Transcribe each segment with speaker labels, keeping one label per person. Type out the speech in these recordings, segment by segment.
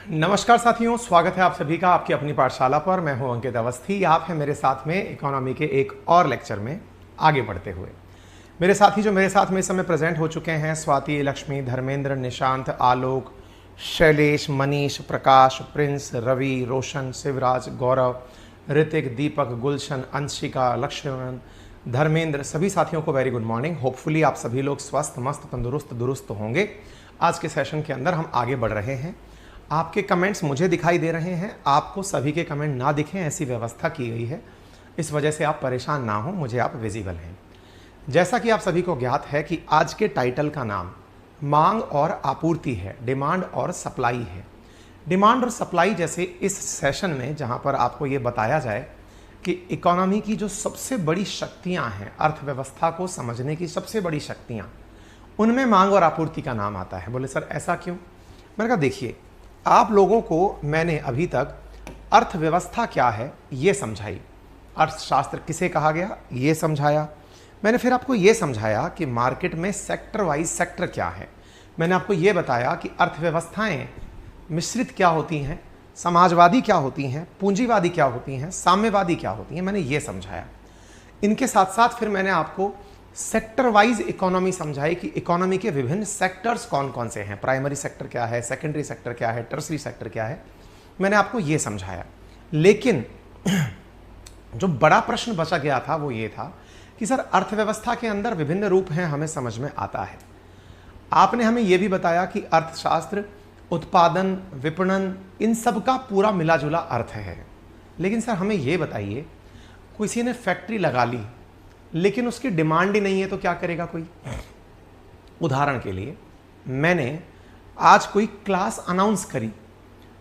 Speaker 1: नमस्कार साथियों, स्वागत है आप सभी का आपकी अपनी पाठशाला पर। मैं हूं अंकित अवस्थी। आप हैं मेरे साथ में इकोनॉमी के एक और लेक्चर में आगे बढ़ते हुए। मेरे साथी जो मेरे साथ में इस समय प्रेजेंट हो चुके हैं: स्वाति, लक्ष्मी, धर्मेंद्र, निशांत, आलोक, शैलेश, मनीष, प्रकाश, प्रिंस, रवि, रोशन, शिवराज, गौरव, ऋतिक, दीपक, गुलशन, अंशिका, लक्ष्मण, धर्मेंद्र। सभी साथियों को वेरी गुड मॉर्निंग। होपफुली आप सभी लोग स्वस्थ, मस्त, तंदुरुस्त, दुरुस्त होंगे। आज के सेशन के अंदर हम आगे बढ़ रहे हैं। आपके कमेंट्स मुझे दिखाई दे रहे हैं, आपको सभी के कमेंट ना दिखें ऐसी व्यवस्था की गई है। इस वजह से आप परेशान ना हो, मुझे आप विजिबल हैं। जैसा कि आप सभी को ज्ञात है कि आज के टाइटल का नाम मांग और आपूर्ति है, डिमांड और सप्लाई है। डिमांड और सप्लाई जैसे इस सेशन में जहां पर आपको ये बताया जाए कि इकोनॉमी की जो सबसे बड़ी शक्तियां हैं, अर्थव्यवस्था को समझने की सबसे बड़ी शक्तियां, उनमें मांग और आपूर्ति का नाम आता है। बोले सर ऐसा क्यों? मैंने कहा देखिए, आप लोगों को मैंने अभी तक अर्थव्यवस्था क्या है ये समझाई, अर्थशास्त्र किसे कहा गया ये समझाया। मैंने फिर आपको ये समझाया कि मार्केट में सेक्टर वाइज सेक्टर क्या है। मैंने आपको ये बताया कि अर्थव्यवस्थाएं मिश्रित क्या होती हैं, समाजवादी क्या होती हैं, पूंजीवादी क्या होती हैं, साम्यवादी क्या होती हैं। मैंने ये समझाया। इनके साथ साथ फिर मैंने आपको सेक्टर वाइज इकोनॉमी समझाई कि इकोनॉमी के विभिन्न सेक्टर्स कौन कौन से हैं, प्राइमरी सेक्टर क्या है, सेकेंडरी सेक्टर क्या है, टर्सरी सेक्टर क्या है। मैंने आपको ये समझाया। लेकिन जो बड़ा प्रश्न बचा गया था वो ये था कि सर अर्थव्यवस्था के अंदर विभिन्न रूप हैं, हमें समझ में आता है। आपने हमें यह भी बताया कि अर्थशास्त्र, उत्पादन, विपणन, इन सब का पूरा मिला जुला अर्थ है। लेकिन सर हमें यह बताइए, किसी ने फैक्ट्री लगा ली लेकिन उसकी डिमांड ही नहीं है तो क्या करेगा कोई? उदाहरण के लिए मैंने आज कोई क्लास अनाउंस करी।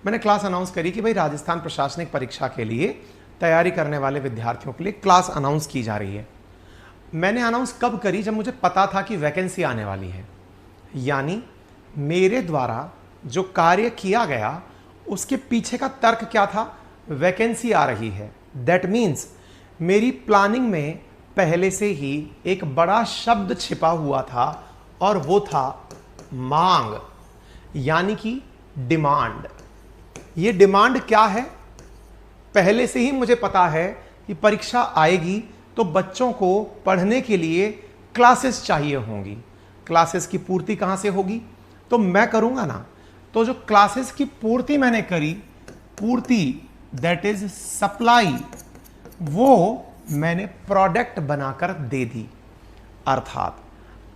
Speaker 1: मैंने क्लास अनाउंस करी कि भाई राजस्थान प्रशासनिक परीक्षा के लिए तैयारी करने वाले विद्यार्थियों के लिए क्लास अनाउंस की जा रही है। मैंने अनाउंस कब करी? जब मुझे पता था कि वैकेंसी आने वाली है। यानी मेरे द्वारा जो कार्य किया गया उसके पीछे का तर्क क्या था? वैकेंसी आ रही है। दैट मीन्स मेरी प्लानिंग में पहले से ही एक बड़ा शब्द छिपा हुआ था और वो था मांग, यानी कि डिमांड। ये डिमांड क्या है? पहले से ही मुझे पता है कि परीक्षा आएगी तो बच्चों को पढ़ने के लिए क्लासेस चाहिए होंगी। क्लासेस की पूर्ति कहां से होगी? तो मैं करूंगा ना। तो जो क्लासेस की पूर्ति मैंने करी, पूर्ति दैट इज सप्लाई, वो मैंने प्रोडक्ट बनाकर दे दी। अर्थात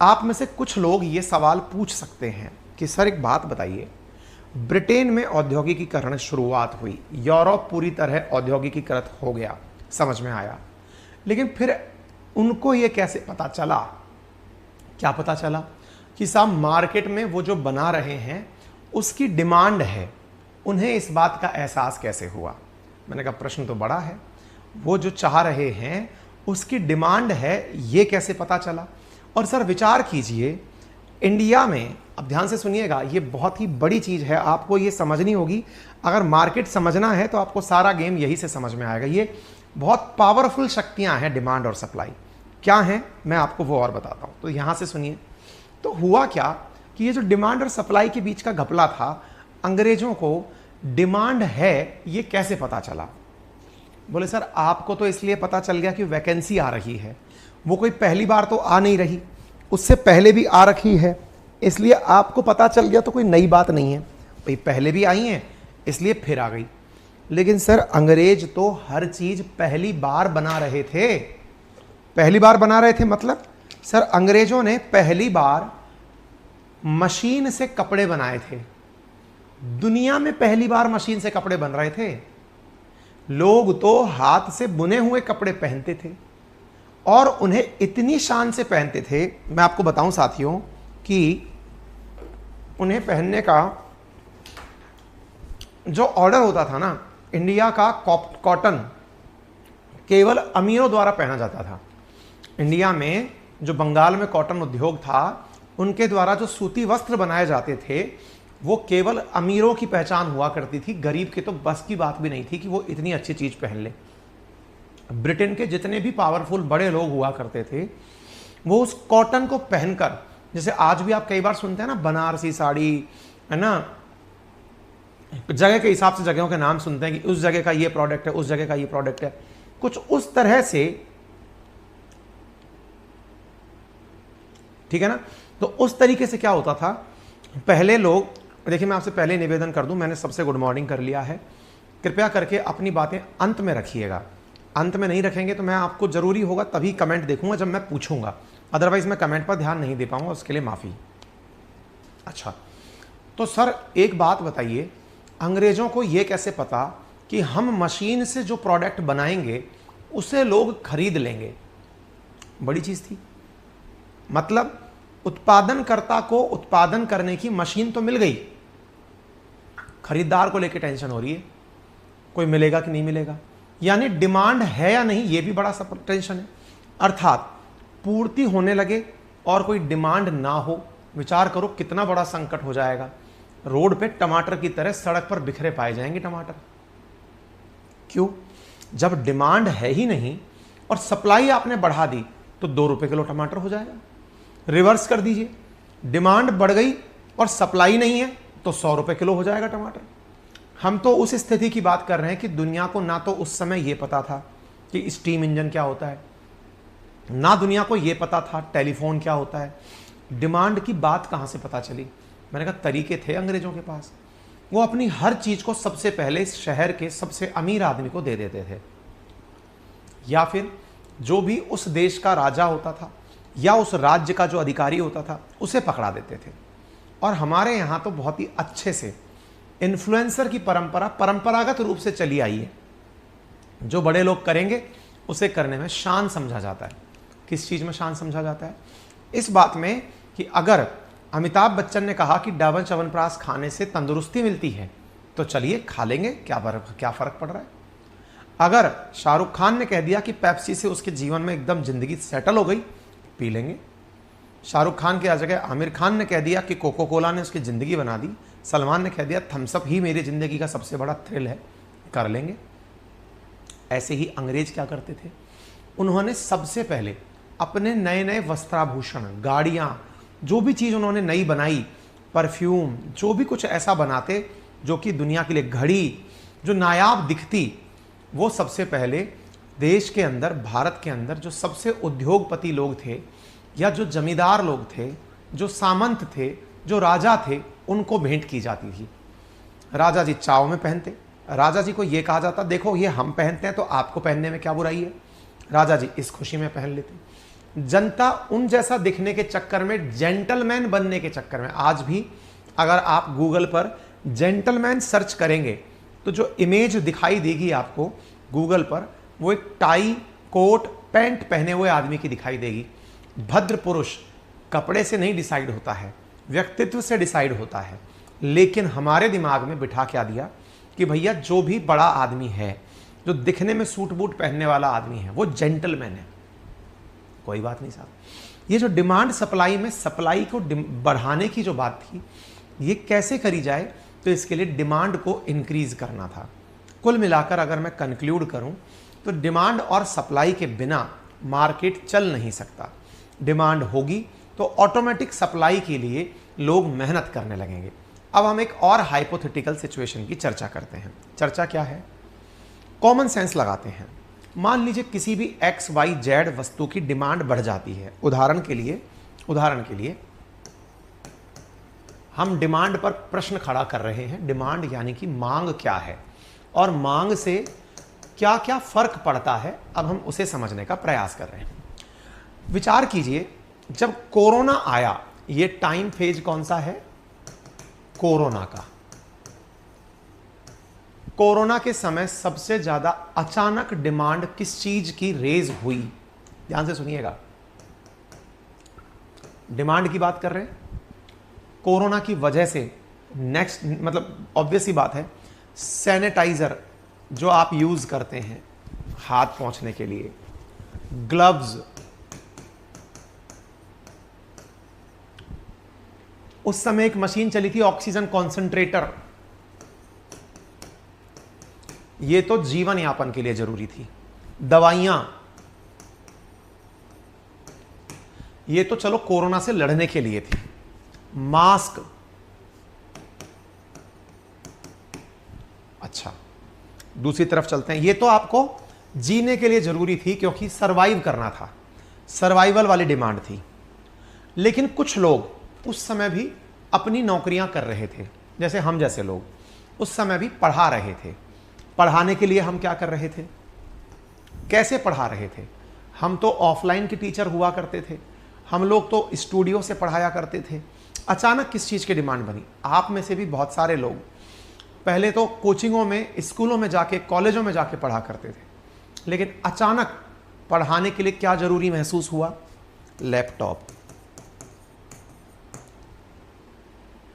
Speaker 1: आप में से कुछ लोग ये सवाल पूछ सकते हैं कि सर एक बात बताइए, ब्रिटेन में औद्योगिकीकरण शुरुआत हुई, यूरोप पूरी तरह औद्योगिकीकृत हो गया, समझ में आया, लेकिन फिर उनको ये कैसे पता चला? क्या पता चला? कि साहब मार्केट में वो जो बना रहे हैं उसकी डिमांड है। उन्हें इस बात का एहसास कैसे हुआ? मैंने कहा प्रश्न तो बड़ा है। वो जो चाह रहे हैं उसकी डिमांड है, ये कैसे पता चला? और सर विचार कीजिए, इंडिया में, अब ध्यान से सुनिएगा, ये बहुत ही बड़ी चीज है, आपको ये समझनी होगी। अगर मार्केट समझना है तो आपको सारा गेम यही से समझ में आएगा। ये बहुत पावरफुल शक्तियां हैं डिमांड और सप्लाई। क्या हैं मैं आपको वो और बताता हूं। तो यहां से सुनिए। तो हुआ क्या कि ये जो डिमांड और सप्लाई के बीच का घपला था, अंग्रेजों को डिमांड है ये कैसे पता चला? बोले सर आपको तो इसलिए पता चल गया कि वैकेंसी आ रही है। वो कोई पहली बार तो आ नहीं रही, उससे पहले भी आ रखी है, इसलिए आपको पता चल गया तो कोई नई बात नहीं है। भाई पहले भी आई हैं इसलिए फिर आ गई। लेकिन सर अंग्रेज तो हर चीज पहली बार बना रहे थे। पहली बार बना रहे थे मतलब सर अंग्रेजों ने पहली बार मशीन से कपड़े बनाए थे। दुनिया में पहली बार मशीन से कपड़े बन रहे थे। लोग तो हाथ से बुने हुए कपड़े पहनते थे और उन्हें इतनी शान से पहनते थे, मैं आपको बताऊं साथियों, कि उन्हें पहनने का जो ऑर्डर होता था ना, इंडिया का कॉटन केवल अमीरों द्वारा पहना जाता था। इंडिया में जो बंगाल में कॉटन उद्योग था, उनके द्वारा जो सूती वस्त्र बनाए जाते थे वो केवल अमीरों की पहचान हुआ करती थी। गरीब के तो बस की बात भी नहीं थी कि वो इतनी अच्छी चीज पहन ले। ब्रिटेन के जितने भी पावरफुल बड़े लोग हुआ करते थे वो उस कॉटन को पहनकर, जैसे आज भी आप कई बार सुनते हैं ना बनारसी साड़ी, है ना, जगह के हिसाब से जगहों के नाम सुनते हैं कि उस जगह का ये प्रोडक्ट है, उस जगह का ये प्रोडक्ट है, कुछ उस तरह से, ठीक है ना। तो उस तरीके से क्या होता था पहले लोग, देखिए मैं आपसे पहले निवेदन कर दूं, मैंने सबसे गुड मॉर्निंग कर लिया है, कृपया करके अपनी बातें अंत में रखिएगा। अंत में नहीं रखेंगे तो मैं आपको जरूरी होगा तभी कमेंट देखूंगा जब मैं पूछूंगा, अदरवाइज मैं कमेंट पर ध्यान नहीं दे पाऊंगा, उसके लिए माफी। अच्छा, तो सर एक बात बताइए, अंग्रेजों को यह कैसे पता कि हम मशीन से जो प्रोडक्ट बनाएंगे उसे लोग खरीद लेंगे? बड़ी चीज थी। मतलब उत्पादनकर्ता को उत्पादन करने की मशीन तो मिल गई, खरीदार को लेकर टेंशन हो रही है कोई मिलेगा कि नहीं मिलेगा, यानी डिमांड है या नहीं ये भी बड़ा सब टेंशन है। अर्थात पूर्ति होने लगे और कोई डिमांड ना हो, विचार करो कितना बड़ा संकट हो जाएगा। रोड पे टमाटर की तरह सड़क पर बिखरे पाए जाएंगे टमाटर। क्यों? जब डिमांड है ही नहीं और सप्लाई आपने बढ़ा दी तो 2 रुपए किलो टमाटर हो जाएगा। रिवर्स कर दीजिए, डिमांड बढ़ गई और सप्लाई नहीं है तो 100 रुपए किलो हो जाएगा टमाटर। हम तो उस स्थिति की बात कर रहे हैं कि दुनिया को ना तो उस समय यह पता था कि स्टीम इंजन क्या होता है, ना दुनिया को यह पता था टेलीफोन क्या होता है। डिमांड की बात कहां से पता चली? मैंने कहा तरीके थे अंग्रेजों के पास, वो अपनी हर चीज को सबसे पहले इस शहर के सबसे अमीर आदमी को दे देते थे, या फिर जो भी उस देश का राजा होता था या उस राज्य का जो अधिकारी होता था उसे पकड़ा देते थे। और हमारे यहाँ तो बहुत ही अच्छे से इन्फ्लुएंसर की परंपरा परंपरागत रूप से चली आई है। जो बड़े लोग करेंगे उसे करने में शान समझा जाता है। किस चीज में शान समझा जाता है? इस बात में कि अगर अमिताभ बच्चन ने कहा कि डाबर च्यवनप्राश खाने से तंदुरुस्ती मिलती है तो चलिए खा लेंगे, क्या फर्क पड़ रहा है। अगर शाहरुख खान ने कह दिया कि पेप्सी से उसके जीवन में एकदम जिंदगी सेटल हो गई, पी लेंगे। शाहरुख खान की जगह आमिर खान ने कह दिया कि कोको कोला ने उसकी जिंदगी बना दी, सलमान ने कह दिया थम्स अप ही मेरी जिंदगी का सबसे बड़ा थ्रिल है, कर लेंगे। ऐसे ही अंग्रेज क्या करते थे? उन्होंने सबसे पहले अपने नए नए वस्त्राभूषण, गाड़ियां, जो भी चीज उन्होंने नई बनाई, परफ्यूम, जो भी कुछ ऐसा बनाते जो कि दुनिया के लिए, घड़ी जो नायाब दिखती, वो सबसे पहले देश के अंदर, भारत के अंदर जो सबसे उद्योगपति लोग थे या जो जमींदार लोग थे, जो सामंत थे, जो राजा थे, उनको भेंट की जाती थी। राजा जी चाव में पहनते, राजा जी को यह कहा जाता देखो ये हम पहनते हैं तो आपको पहनने में क्या बुराई है। राजा जी इस खुशी में पहन लेते। जनता उन जैसा दिखने के चक्कर में, जेंटलमैन बनने के चक्कर में, आज भी अगर आप गूगल पर जेंटलमैन सर्च करेंगे तो जो इमेज दिखाई देगी आपको गूगल पर, वो एक टाई, कोट, पैंट पहने हुए आदमी की दिखाई देगी। भद्र पुरुष कपड़े से नहीं डिसाइड होता है, व्यक्तित्व से डिसाइड होता है। लेकिन हमारे दिमाग में बिठा क्या दिया कि भैया जो भी बड़ा आदमी है, जो दिखने में सूट बूट पहनने वाला आदमी है, वो जेंटलमैन है। कोई बात नहीं साहब। ये जो डिमांड सप्लाई में सप्लाई को बढ़ाने की जो बात थी, ये कैसे करी जाए? तो इसके लिए डिमांड को इंक्रीज करना था। कुल मिलाकर अगर मैं कंक्लूड करूं तो डिमांड और सप्लाई के बिना मार्केट चल नहीं सकता। डिमांड होगी तो ऑटोमेटिक सप्लाई के लिए लोग मेहनत करने लगेंगे। अब हम एक और हाइपोथेटिकल सिचुएशन की चर्चा करते हैं। चर्चा क्या है? कॉमन सेंस लगाते हैं। मान लीजिए किसी भी XYZ वस्तु की डिमांड बढ़ जाती है। उदाहरण के लिए हम डिमांड पर प्रश्न खड़ा कर रहे हैं। डिमांड यानी कि मांग क्या है और मांग से क्या क्या फर्क पड़ता है, अब हम उसे समझने का प्रयास कर रहे हैं। विचार कीजिए, जब कोरोना आया, ये टाइम फेज कौन सा है? कोरोना का। कोरोना के समय सबसे ज्यादा अचानक डिमांड किस चीज की रेज हुई? ध्यान से सुनिएगा, डिमांड की बात कर रहे हैं। कोरोना की वजह से नेक्स्ट, मतलब ऑब्वियस ही बात है, सैनिटाइजर जो आप यूज करते हैं हाथ पोंछने के लिए, ग्लव्स, उस समय एक मशीन चली थी ऑक्सीजन कॉन्सेंट्रेटर, ये तो जीवन यापन के लिए जरूरी थी। दवाइयां, ये तो चलो कोरोना से लड़ने के लिए थी। मास्क, अच्छा, दूसरी तरफ चलते हैं। ये तो आपको जीने के लिए जरूरी थी क्योंकि सरवाइव करना था, सर्वाइवल वाली डिमांड थी। लेकिन कुछ लोग उस समय भी अपनी नौकरियां कर रहे थे, जैसे हम जैसे लोग उस समय भी पढ़ा रहे थे। पढ़ाने के लिए हम क्या कर रहे थे, कैसे पढ़ा रहे थे? हम तो ऑफलाइन के टीचर हुआ करते थे, हम लोग तो स्टूडियो से पढ़ाया करते थे। अचानक किस चीज़ की डिमांड बनी? आप में से भी बहुत सारे लोग पहले तो कोचिंगों में, स्कूलों में जाके, कॉलेजों में जाके पढ़ा करते थे, लेकिन अचानक पढ़ाने के लिए क्या जरूरी महसूस हुआ? Laptop,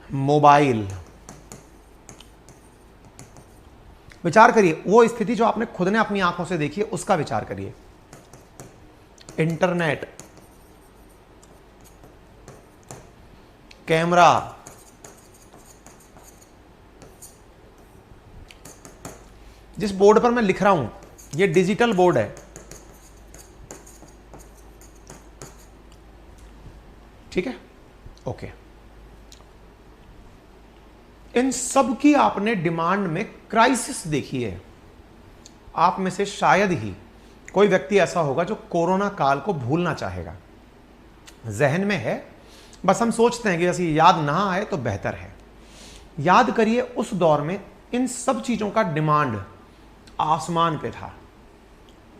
Speaker 1: mobile. विचार करिए, वो स्थिति जो आपने खुद ने अपनी आंखों से देखी है उसका विचार करिए। इंटरनेट, कैमरा, जिस बोर्ड पर मैं लिख रहा हूं ये डिजिटल बोर्ड है, ठीक है, ओके। इन सब की आपने डिमांड में क्राइसिस देखी है। आप में से शायद ही कोई व्यक्ति ऐसा होगा जो कोरोना काल को भूलना चाहेगा। जहन में है, बस हम सोचते हैं कि ऐसी याद ना आए तो बेहतर है। याद करिए, उस दौर में इन सब चीजों का डिमांड आसमान पे था,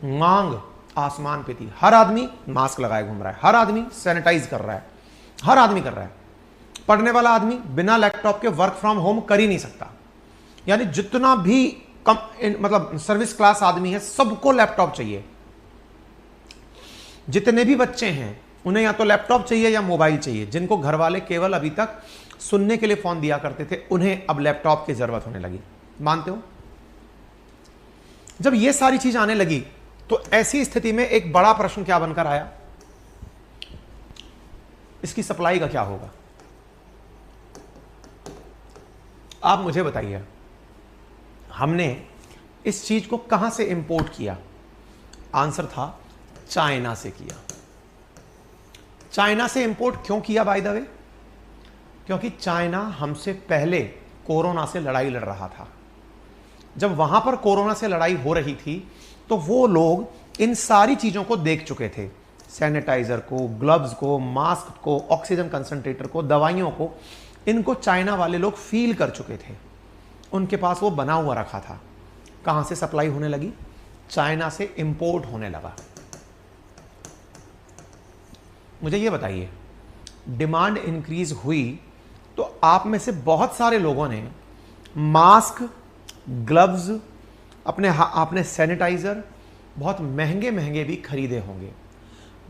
Speaker 1: मांग आसमान पे थी। हर आदमी मास्क लगाए घूम रहा है, हर आदमी सैनिटाइज कर रहा है, हर आदमी कर रहा है। पढ़ने वाला आदमी बिना लैपटॉप के वर्क फ्रॉम होम कर ही नहीं सकता। यानी जितना भी कम मतलब सर्विस क्लास आदमी है, सबको लैपटॉप चाहिए। जितने भी बच्चे हैं उन्हें या तो लैपटॉप चाहिए या मोबाइल चाहिए। जिनको घर वाले केवल अभी तक सुनने के लिए फोन दिया करते थे, उन्हें अब लैपटॉप की जरूरत होने लगी। मानते हो? जब ये सारी चीज आने लगी तो ऐसी स्थिति में एक बड़ा प्रश्न क्या बनकर आया? इसकी सप्लाई का क्या होगा? आप मुझे बताइए, हमने इस चीज को कहां से इंपोर्ट किया? आंसर था चाइना से किया। चाइना से इंपोर्ट क्यों किया बाय द वे? क्योंकि चाइना हमसे पहले कोरोना से लड़ाई लड़ रहा था। जब वहां पर कोरोना से लड़ाई हो रही थी तो वो लोग इन सारी चीजों को देख चुके थे, सैनिटाइजर को, ग्लव्स को, मास्क को, ऑक्सीजन कंसंट्रेटर को, दवाइयों को। इनको चाइना वाले लोग फील कर चुके थे, उनके पास वो बना हुआ रखा था। कहां से सप्लाई होने लगी? चाइना से इंपोर्ट होने लगा। मुझे ये बताइए, डिमांड इंक्रीज हुई तो आप में से बहुत सारे लोगों ने मास्क, ग्लव्स, आपने सैनिटाइजर बहुत महंगे महंगे भी खरीदे होंगे।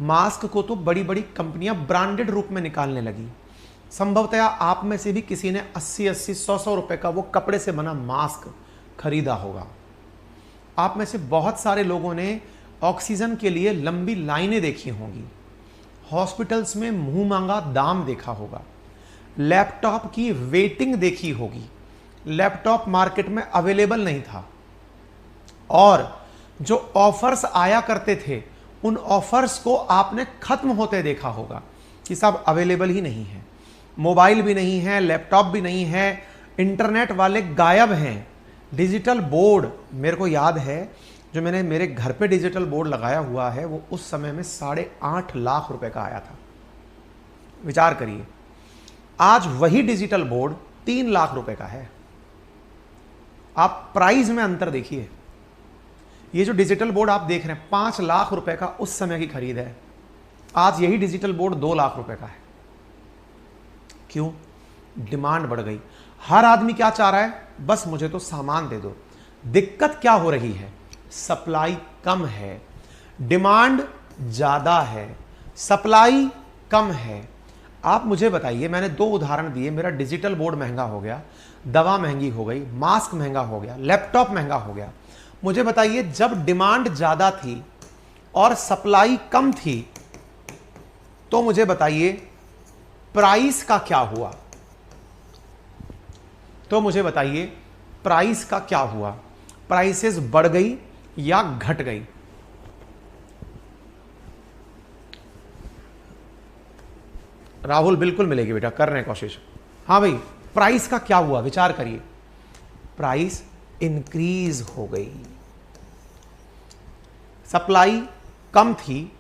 Speaker 1: मास्क को तो बड़ी बड़ी कंपनियां ब्रांडेड रूप में निकालने लगी। संभवतया आप में से भी किसी ने 80-80, 100-100 रुपए का वो कपड़े से बना मास्क खरीदा होगा। आप में से बहुत सारे लोगों ने ऑक्सीजन के लिए लंबी लाइनें देखी होंगी, हॉस्पिटल्स में मुंह मांगा दाम देखा होगा, लैपटॉप की वेटिंग देखी होगी। लैपटॉप मार्केट में अवेलेबल नहीं था और जो ऑफर्स आया करते थे उन ऑफर्स को आपने खत्म होते देखा होगा कि सब अवेलेबल ही नहीं है। मोबाइल भी नहीं है, लैपटॉप भी नहीं है, इंटरनेट वाले गायब हैं। डिजिटल बोर्ड, मेरे को याद है जो मैंने मेरे घर पे डिजिटल बोर्ड लगाया हुआ है, वो उस समय में 8.5 लाख रुपए का आया था। विचार करिए, आज वही डिजिटल बोर्ड 3 लाख रुपए का है। आप प्राइस में अंतर देखिए। ये जो डिजिटल बोर्ड आप देख रहे हैं 5 लाख रुपए का उस समय की खरीद है, आज यही डिजिटल बोर्ड 2 लाख रुपए का है। क्यों? डिमांड बढ़ गई। हर आदमी क्या चाह रहा है? बस मुझे तो सामान दे दो। दिक्कत क्या हो रही है? सप्लाई कम है, डिमांड ज्यादा है, सप्लाई कम है। आप मुझे बताइए, मैंने 2 उदाहरण दिए। मेरा डिजिटल बोर्ड महंगा हो गया, दवा महंगी हो गई, मास्क महंगा हो गया, लैपटॉप महंगा हो गया। मुझे बताइए, जब डिमांड ज्यादा थी और सप्लाई कम थी तो मुझे बताइए प्राइस का क्या हुआ? तो मुझे बताइए प्राइस का क्या हुआ? प्राइसेस बढ़ गई या घट गई? राहुल बिल्कुल मिलेगी बेटा, कर रहे हैं कोशिश। हाँ भाई, प्राइस का क्या हुआ? विचार करिए। प्राइस इंक्रीज हो गई। सप्लाई कम थी,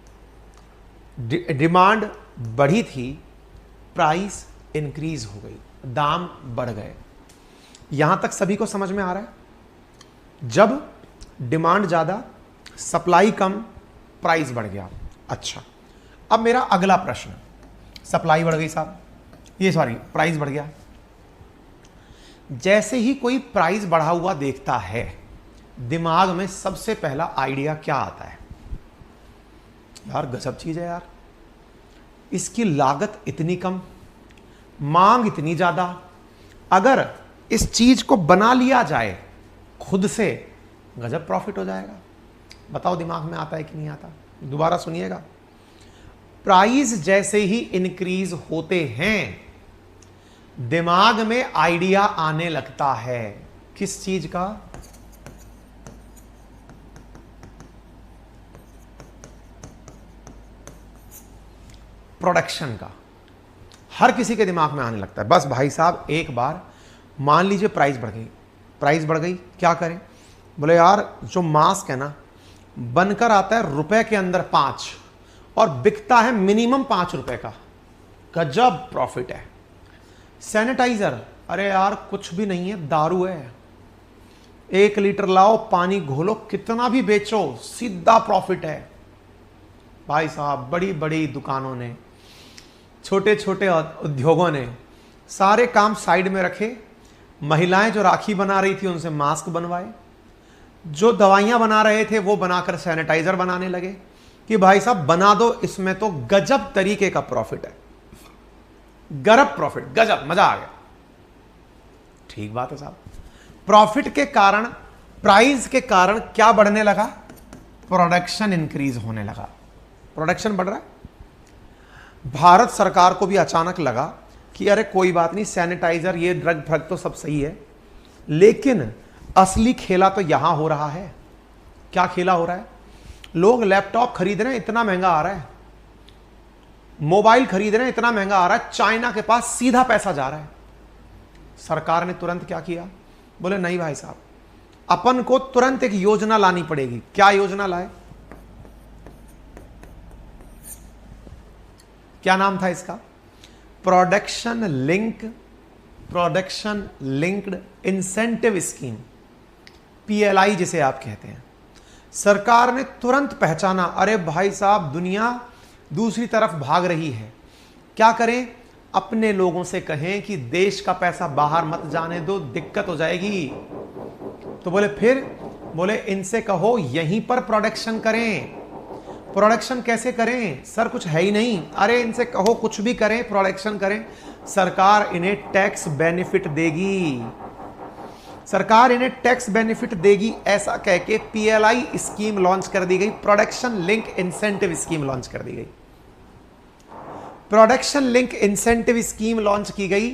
Speaker 1: डिमांड बढ़ी थी, प्राइस इंक्रीज हो गई, दाम बढ़ गए। यहां तक सभी को समझ में आ रहा है? जब डिमांड ज्यादा, सप्लाई कम, प्राइस बढ़ गया। अच्छा, अब मेरा अगला प्रश्न, सप्लाई बढ़ गई साहब, ये सॉरी प्राइस बढ़ गया। जैसे ही कोई प्राइस बढ़ा हुआ देखता है, दिमाग में सबसे पहला आइडिया क्या आता है? यार गजब चीज है यार, इसकी लागत इतनी कम, मांग इतनी ज्यादा, अगर इस चीज को बना लिया जाए खुद से, गजब प्रॉफिट हो जाएगा। बताओ दिमाग में आता है कि नहीं आता? दोबारा सुनिएगा। प्राइस जैसे ही इंक्रीज होते हैं, दिमाग में आइडिया आने लगता है। किस चीज का? प्रोडक्शन का। हर किसी के दिमाग में आने लगता है, बस भाई साहब एक बार मान लीजिए प्राइस बढ़ गई, प्राइस बढ़ गई, क्या करें? बोले यार जो मास्क है ना, बनकर आता है रुपए के अंदर 5 और बिकता है मिनिमम 5 रुपए का, गजब प्रॉफिट है। सैनिटाइजर, अरे यार कुछ भी नहीं है, दारू है, 1 लीटर लाओ, पानी घोलो, कितना भी बेचो, सीधा प्रॉफिट है। भाई साहब बड़ी बड़ी दुकानों ने, छोटे छोटे उद्योगों ने सारे काम साइड में रखे। महिलाएं जो राखी बना रही थी उनसे मास्क बनवाए, जो दवाइयां बना रहे थे वो बनाकर सैनिटाइजर बनाने लगे कि भाई साहब बना दो, इसमें तो गजब तरीके का प्रॉफिट है, गरब प्रॉफिट, गजब, मजा आ गया। ठीक बात है साहब। प्रॉफिट के कारण, प्राइस के कारण क्या बढ़ने लगा? प्रोडक्शन इंक्रीज होने लगा, प्रोडक्शन बढ़ रहा है। भारत सरकार को भी अचानक लगा कि अरे कोई बात नहीं, सैनिटाइजर ये ड्रग फ्रग तो सब सही है, लेकिन असली खेला तो यहां हो रहा है। क्या खेला हो रहा है? लोग लैपटॉप खरीद रहे हैं, इतना महंगा आ रहा है, मोबाइल खरीद रहे हैं, इतना महंगा आ रहा है, चाइना के पास सीधा पैसा जा रहा है। सरकार ने तुरंत क्या किया? बोले नहीं भाई साहब, अपन को तुरंत एक योजना लानी पड़ेगी। क्या योजना लाए? क्या नाम था इसका? Production linked incentive scheme, PLI जिसे आप कहते हैं। सरकार ने तुरंत पहचाना, अरे भाई साहब दुनिया दूसरी तरफ भाग रही है, क्या करें? अपने लोगों से कहें कि देश का पैसा बाहर मत जाने दो, दिक्कत हो जाएगी। तो बोले फिर? बोले इनसे कहो यहीं पर प्रोडक्शन करें। प्रोडक्शन कैसे करें सर? कुछ है ही नहीं। अरे इनसे कहो कुछ भी करें, प्रोडक्शन करें, सरकार इन्हें टैक्स बेनिफिट देगी, सरकार इन्हें टैक्स बेनिफिट देगी। ऐसा कह के PLI स्कीम लॉन्च कर दी गई, production link incentive scheme launch कर दी गई। Production link incentive scheme launch की गई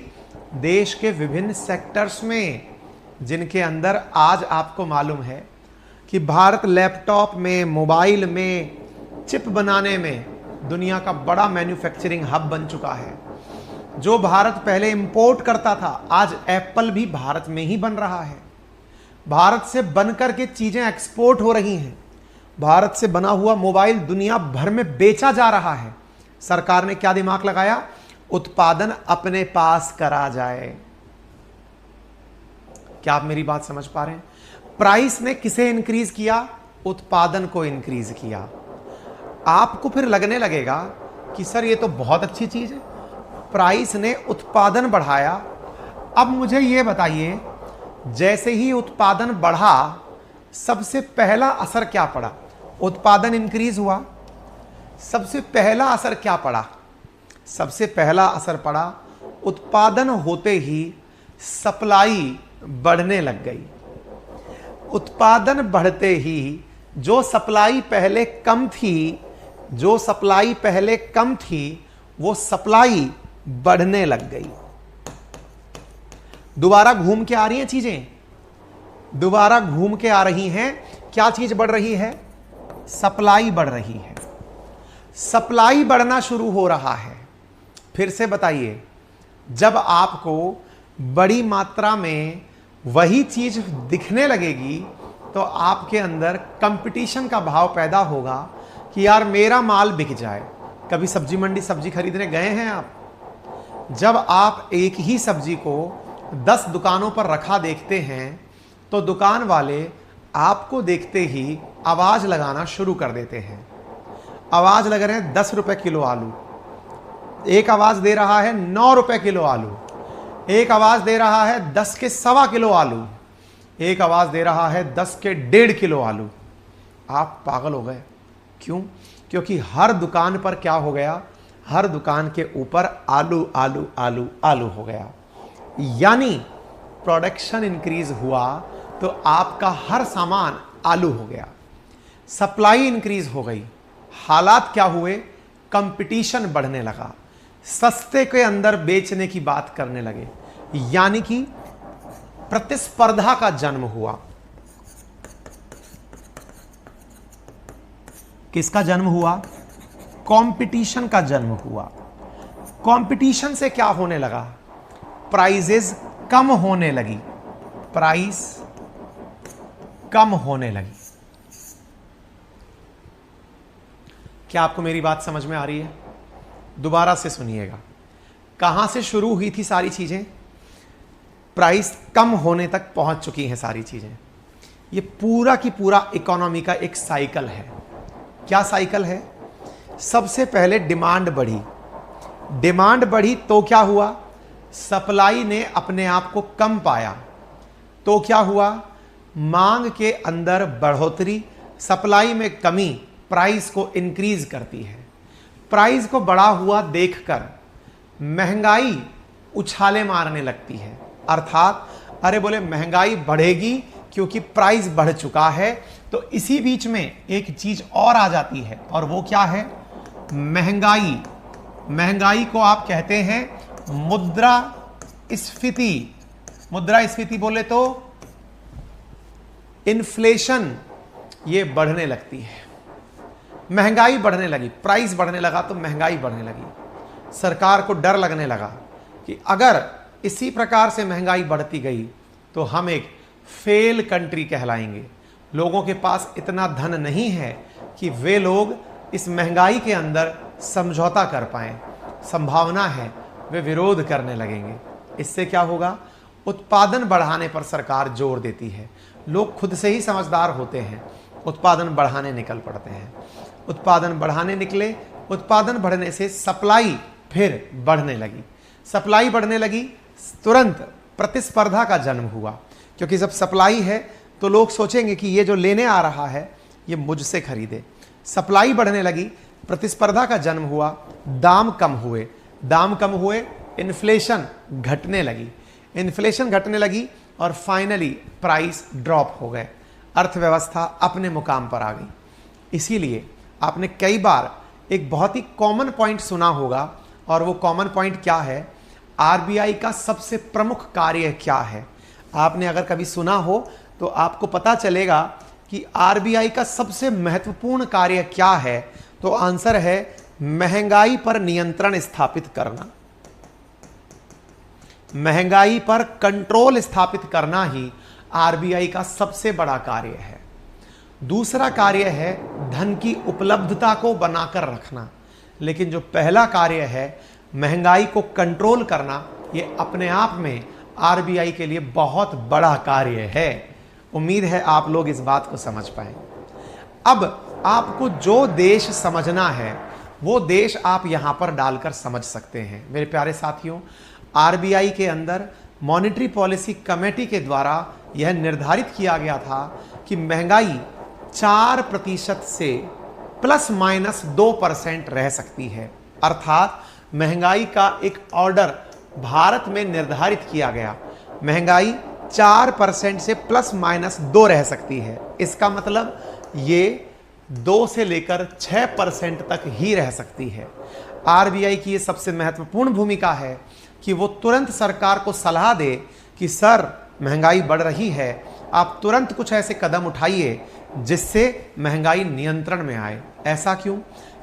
Speaker 1: देश के विभिन्न सेक्टर्स में, जिनके अंदर आज आपको मालूम है कि भारत लैपटॉप में, मोबाइल में, चिप बनाने में दुनिया का बड़ा मैन्युफैक्चरिंग हब बन चुका है। जो भारत पहले इंपोर्ट करता था, आज एप्पल भी भारत में ही बन रहा है। भारत से बनकर के चीजें एक्सपोर्ट हो रही हैं। भारत से बना हुआ मोबाइल दुनिया भर में बेचा जा रहा है। सरकार ने क्या दिमाग लगाया? उत्पादन अपने पास करा जाए। क्या आप मेरी बात समझ पा रहे हैं? प्राइस ने किसे इंक्रीज किया? उत्पादन को इंक्रीज किया। आपको फिर लगने लगेगा कि सर ये तो बहुत अच्छी चीज है, प्राइस ने उत्पादन बढ़ाया। अब मुझे ये बताइए, जैसे ही उत्पादन बढ़ा, सबसे पहला असर क्या पड़ा? उत्पादन इंक्रीज हुआ, सबसे पहला असर क्या पड़ा? सबसे पहला असर पड़ा, उत्पादन होते ही सप्लाई बढ़ने लग गई। उत्पादन बढ़ते ही जो सप्लाई पहले कम थी, वो सप्लाई बढ़ने लग गई। दोबारा घूम के आ रही हैं चीजें, दोबारा घूम के आ रही हैं। क्या चीज बढ़ रही है? सप्लाई बढ़ रही है। सप्लाई बढ़ना शुरू हो रहा है। फिर से बताइए, जब आपको बड़ी मात्रा में वही चीज दिखने लगेगी तो आपके अंदर कंपटीशन का भाव पैदा होगा कि यार मेरा माल बिक जाए। कभी सब्जी मंडी सब्जी खरीदने गए हैं आप? जब आप एक ही सब्जी को 10 दुकानों पर रखा देखते हैं तो दुकान वाले आपको देखते ही आवाज लगाना शुरू कर देते हैं। आवाज लग रहे हैं 10 रुपए किलो आलू, एक आवाज दे रहा है 9 रुपए किलो आलू, एक आवाज दे रहा है 10 के सवा किलो आलू, एक आवाज दे रहा है 10 के 1.5 किलो आलू। आप पागल हो गए। क्यों? क्योंकि हर दुकान पर क्या हो गया? हर दुकान के ऊपर आलू आलू आलू आलू हो गया। यानी प्रोडक्शन इंक्रीज हुआ तो आपका हर सामान आलू हो गया। सप्लाई इंक्रीज हो गई, हालात क्या हुए? कंपटीशन बढ़ने लगा, सस्ते के अंदर बेचने की बात करने लगे, यानी कि प्रतिस्पर्धा का जन्म हुआ। किसका जन्म हुआ? कंपटीशन का जन्म हुआ। कंपटीशन से क्या होने लगा? प्राइजेस कम होने लगी, प्राइस कम होने लगी। क्या आपको मेरी बात समझ में आ रही है? दोबारा से सुनिएगा। कहां से शुरू हुई थी सारी चीजें? प्राइस कम होने तक पहुंच चुकी हैं सारी चीजें। ये पूरा की पूरा इकोनॉमी का एक साइकिल है। क्या साइकिल है? सबसे पहले डिमांड बढ़ी, डिमांड बढ़ी तो क्या हुआ? सप्लाई ने अपने आप को कम पाया तो क्या हुआ? मांग के अंदर बढ़ोतरी, सप्लाई में कमी प्राइस को इंक्रीज करती है। प्राइस को बढ़ा हुआ देखकर महंगाई उछाले मारने लगती है। अर्थात अरे बोले महंगाई बढ़ेगी क्योंकि प्राइस बढ़ चुका है। तो इसी बीच में एक चीज और आ जाती है और वो क्या है? महंगाई। महंगाई को आप कहते हैं मुद्रास्फीति। मुद्रास्फीति बोले तो इन्फ्लेशन, ये बढ़ने लगती है। महंगाई बढ़ने लगी, प्राइस बढ़ने लगा तो महंगाई बढ़ने लगी। सरकार को डर लगने लगा कि अगर इसी प्रकार से महंगाई बढ़ती गई तो हम एक फेल कंट्री कहलाएंगे। लोगों के पास इतना धन नहीं है कि वे लोग इस महंगाई के अंदर समझौता कर पाएं। संभावना है वे विरोध करने लगेंगे। इससे क्या होगा? उत्पादन बढ़ाने पर सरकार जोर देती है। लोग खुद से ही समझदार होते हैं, उत्पादन बढ़ाने निकल पड़ते हैं। उत्पादन बढ़ाने निकले, उत्पादन बढ़ने से सप्लाई फिर बढ़ने लगी। सप्लाई बढ़ने लगी, तुरंत प्रतिस्पर्धा का जन्म हुआ। क्योंकि जब सप्लाई है तो लोग सोचेंगे कि ये जो लेने आ रहा है ये मुझसे खरीदे। सप्लाई बढ़ने लगी, प्रतिस्पर्धा का जन्म हुआ, दाम कम हुए, दाम कम हुए, इन्फ्लेशन घटने लगी, इन्फ्लेशन घटने लगी और फाइनली प्राइस ड्रॉप हो गए। अर्थव्यवस्था अपने मुकाम पर आ गई। इसीलिए आपने कई बार एक बहुत ही कॉमन पॉइंट सुना होगा और वो कॉमन पॉइंट क्या है? आरबीआई का सबसे प्रमुख कार्य क्या है? आपने अगर कभी सुना हो तो आपको पता चलेगा कि आरबीआई का सबसे महत्वपूर्ण कार्य क्या है। तो आंसर है महंगाई पर नियंत्रण स्थापित करना। महंगाई पर कंट्रोल स्थापित करना ही आरबीआई का सबसे बड़ा कार्य है। दूसरा कार्य है धन की उपलब्धता को बनाकर रखना। लेकिन जो पहला कार्य है महंगाई को कंट्रोल करना, ये अपने आप में आरबीआई के लिए बहुत बड़ा कार्य है। उम्मीद है आप लोग इस बात को समझ पाए। अब आपको जो देश समझना है वो देश आप यहां पर डालकर समझ सकते हैं। मेरे प्यारे साथियों, आरबीआई के अंदर मॉनेटरी पॉलिसी कमेटी के द्वारा यह निर्धारित किया गया था कि महंगाई 4% से ±2% रह सकती है। अर्थात महंगाई का एक ऑर्डर भारत में निर्धारित किया गया। महंगाई 4% से ±2 रह सकती है। इसका मतलब ये 2 से लेकर 6% तक ही रह सकती है। आरबीआई की ये सबसे महत्वपूर्ण भूमिका है कि वो तुरंत सरकार को सलाह दे कि सर महंगाई बढ़ रही है, आप तुरंत कुछ ऐसे कदम उठाइए जिससे महंगाई नियंत्रण में आए। ऐसा क्यों?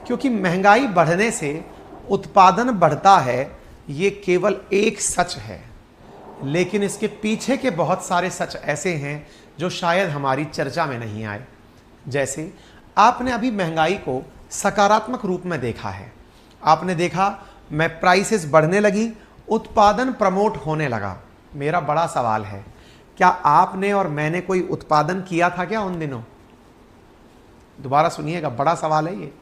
Speaker 1: क्योंकि महंगाई बढ़ने से उत्पादन बढ़ता है, ये केवल एक सच है। लेकिन इसके पीछे के बहुत सारे सच ऐसे हैं जो शायद हमारी चर्चा में नहीं आए। जैसे आपने अभी महंगाई को सकारात्मक रूप में देखा है। आपने देखा मैं प्राइसेस बढ़ने लगी, उत्पादन प्रमोट होने लगा। मेरा बड़ा सवाल है, क्या आपने और मैंने कोई उत्पादन किया था क्या उन दिनों? दोबारा सुनिएगा, बड़ा सवाल है ये।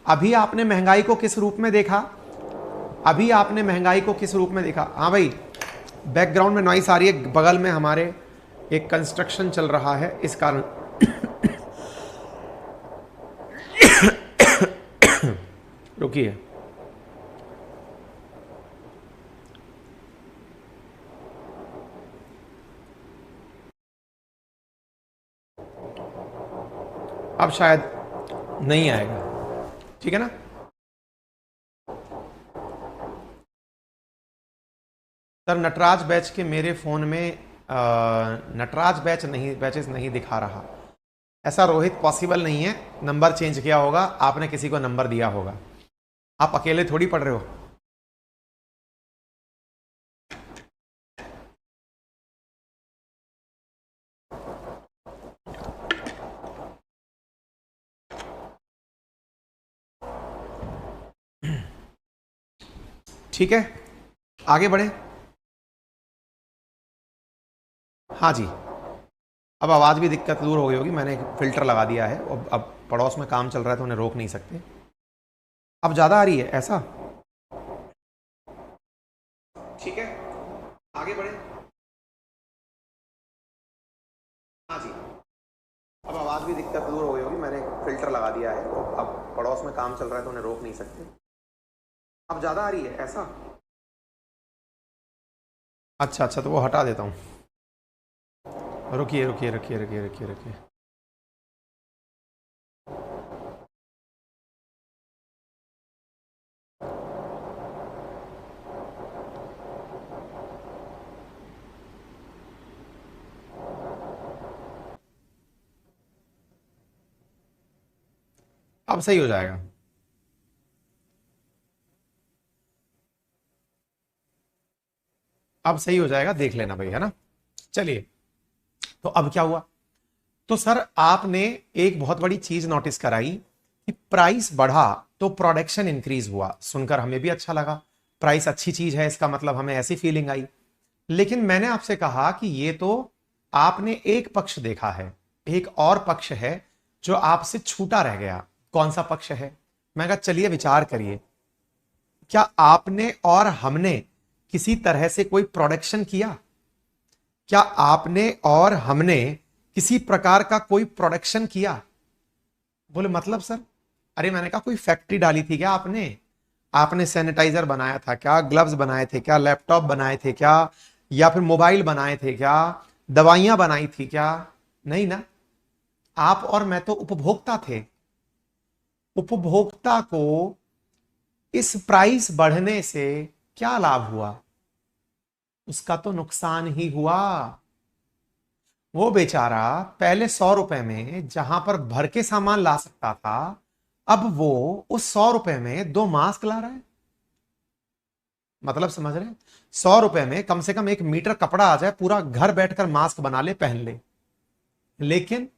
Speaker 1: अभी आपने महंगाई को किस रूप में देखा? अभी आपने महंगाई को किस रूप में देखा? हाँ भाई, बैकग्राउंड में नॉइस आ रही है, बगल में हमारे एक कंस्ट्रक्शन चल रहा है, इस कारण रुकिए। अब शायद नहीं आएगा, ठीक है ना? सर नटराज बैच के मेरे फ़ोन में नटराज बैचेस नहीं दिखा रहा। ऐसा रोहित पॉसिबल नहीं है, नंबर चेंज किया होगा, आपने किसी को नंबर दिया होगा। आप अकेले थोड़ी पढ़ रहे हो। ठीक है, आगे बढ़े। हाँ जी, अब आवाज़ भी दिक्कत दूर हो गई होगी, मैंने एक फ़िल्टर लगा दिया है। अब पड़ोस में काम चल रहा है तो उन्हें रोक नहीं सकते। अब ज़्यादा आ रही है ऐसा? ठीक है, आगे बढ़े। हाँ जी, अब आवाज़ भी दिक्कत दूर हो गई होगी, मैंने एक फ़िल्टर लगा दिया है। अब पड़ोस में काम चल रहा है तो उन्हें रोक नहीं सकते। अब ज़्यादा आ रही है ऐसा? अच्छा अच्छा, तो वो हटा देता हूँ। रुकिए रुकिए रुकिए रुकिए रुकिए रुकिए। अब सही हो जाएगा। अब सही हो जाएगा, देख लेना भाई, है ना? चलिए, तो अब क्या हुआ? तो सर आपने एक बहुत बड़ी चीज नोटिस कराई कि प्राइस बढ़ा तो प्रोडक्शन इंक्रीज हुआ। सुनकर हमें भी अच्छा लगा, प्राइस अच्छी चीज है, इसका मतलब हमें ऐसी फीलिंग आई। लेकिन मैंने आपसे कहा कि ये तो आपने एक पक्ष देखा है, एक और पक्ष है जो आपसे छूटा रह गया। कौन सा पक्ष है? मैं कहा चलिए विचार करिए, क्या आपने और हमने किसी तरह से कोई प्रोडक्शन किया? क्या आपने और हमने किसी प्रकार का कोई प्रोडक्शन किया? बोले मतलब सर? अरे मैंने कहा कोई फैक्ट्री डाली थी क्या आपने? आपने सैनिटाइजर बनाया था क्या? ग्लव्स बनाए थे क्या? लैपटॉप बनाए थे क्या? या फिर मोबाइल बनाए थे क्या? दवाइयां बनाई थी क्या? नहीं ना। आप और मैं तो उपभोक्ता थे। उपभोक्ता को इस प्राइस बढ़ने से क्या लाभ हुआ? उसका तो नुकसान ही हुआ। वो बेचारा पहले 100 रुपए में जहां पर भर के सामान ला सकता था, अब वो उस 100 रुपए में 2 मास्क ला रहा है। मतलब समझ रहे हैं? 100 रुपए में कम से कम 1 मीटर कपड़ा आ जाए, पूरा घर बैठकर मास्क बना ले, पहन ले। लेकिन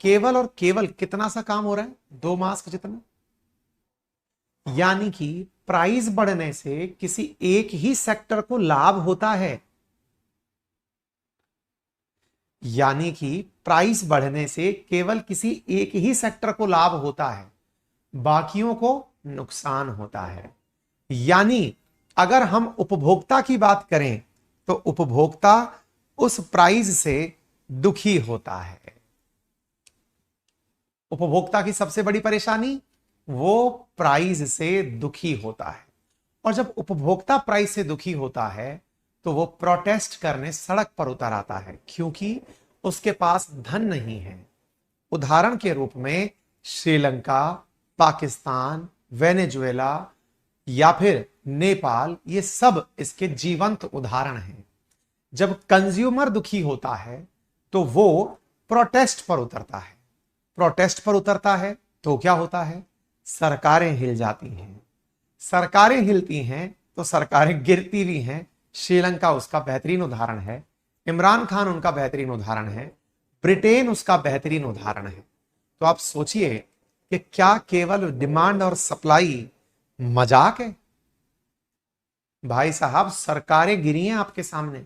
Speaker 1: केवल और केवल कितना सा काम हो रहा है? 2 मास्क जितना। यानी कि प्राइस बढ़ने से किसी एक ही सेक्टर को लाभ होता है। यानी कि प्राइस बढ़ने से केवल किसी एक ही सेक्टर को लाभ होता है, बाकियों को नुकसान होता है। यानी अगर हम उपभोक्ता की बात करें तो उपभोक्ता उस प्राइस से दुखी होता है। उपभोक्ता की सबसे बड़ी परेशानी, वो प्राइस से दुखी होता है। और जब उपभोक्ता प्राइस से दुखी होता है तो वो प्रोटेस्ट करने सड़क पर उतर आता है, क्योंकि उसके पास धन नहीं है। उदाहरण के रूप में श्रीलंका, पाकिस्तान, वेनेजुएला या फिर नेपाल, ये सब इसके जीवंत उदाहरण हैं। जब कंज्यूमर दुखी होता है तो वो प्रोटेस्ट पर उतरता है। प्रोटेस्ट पर उतरता है तो क्या होता है? सरकारें हिल जाती हैं। सरकारें हिलती हैं तो सरकारें गिरती भी हैं, श्रीलंका उसका बेहतरीन उदाहरण है, इमरान खान उनका बेहतरीन उदाहरण है, ब्रिटेन उसका बेहतरीन उदाहरण है। तो आप सोचिए कि क्या केवल डिमांड और सप्लाई मजाक है? भाई साहब, सरकारें गिरी हैं आपके सामने।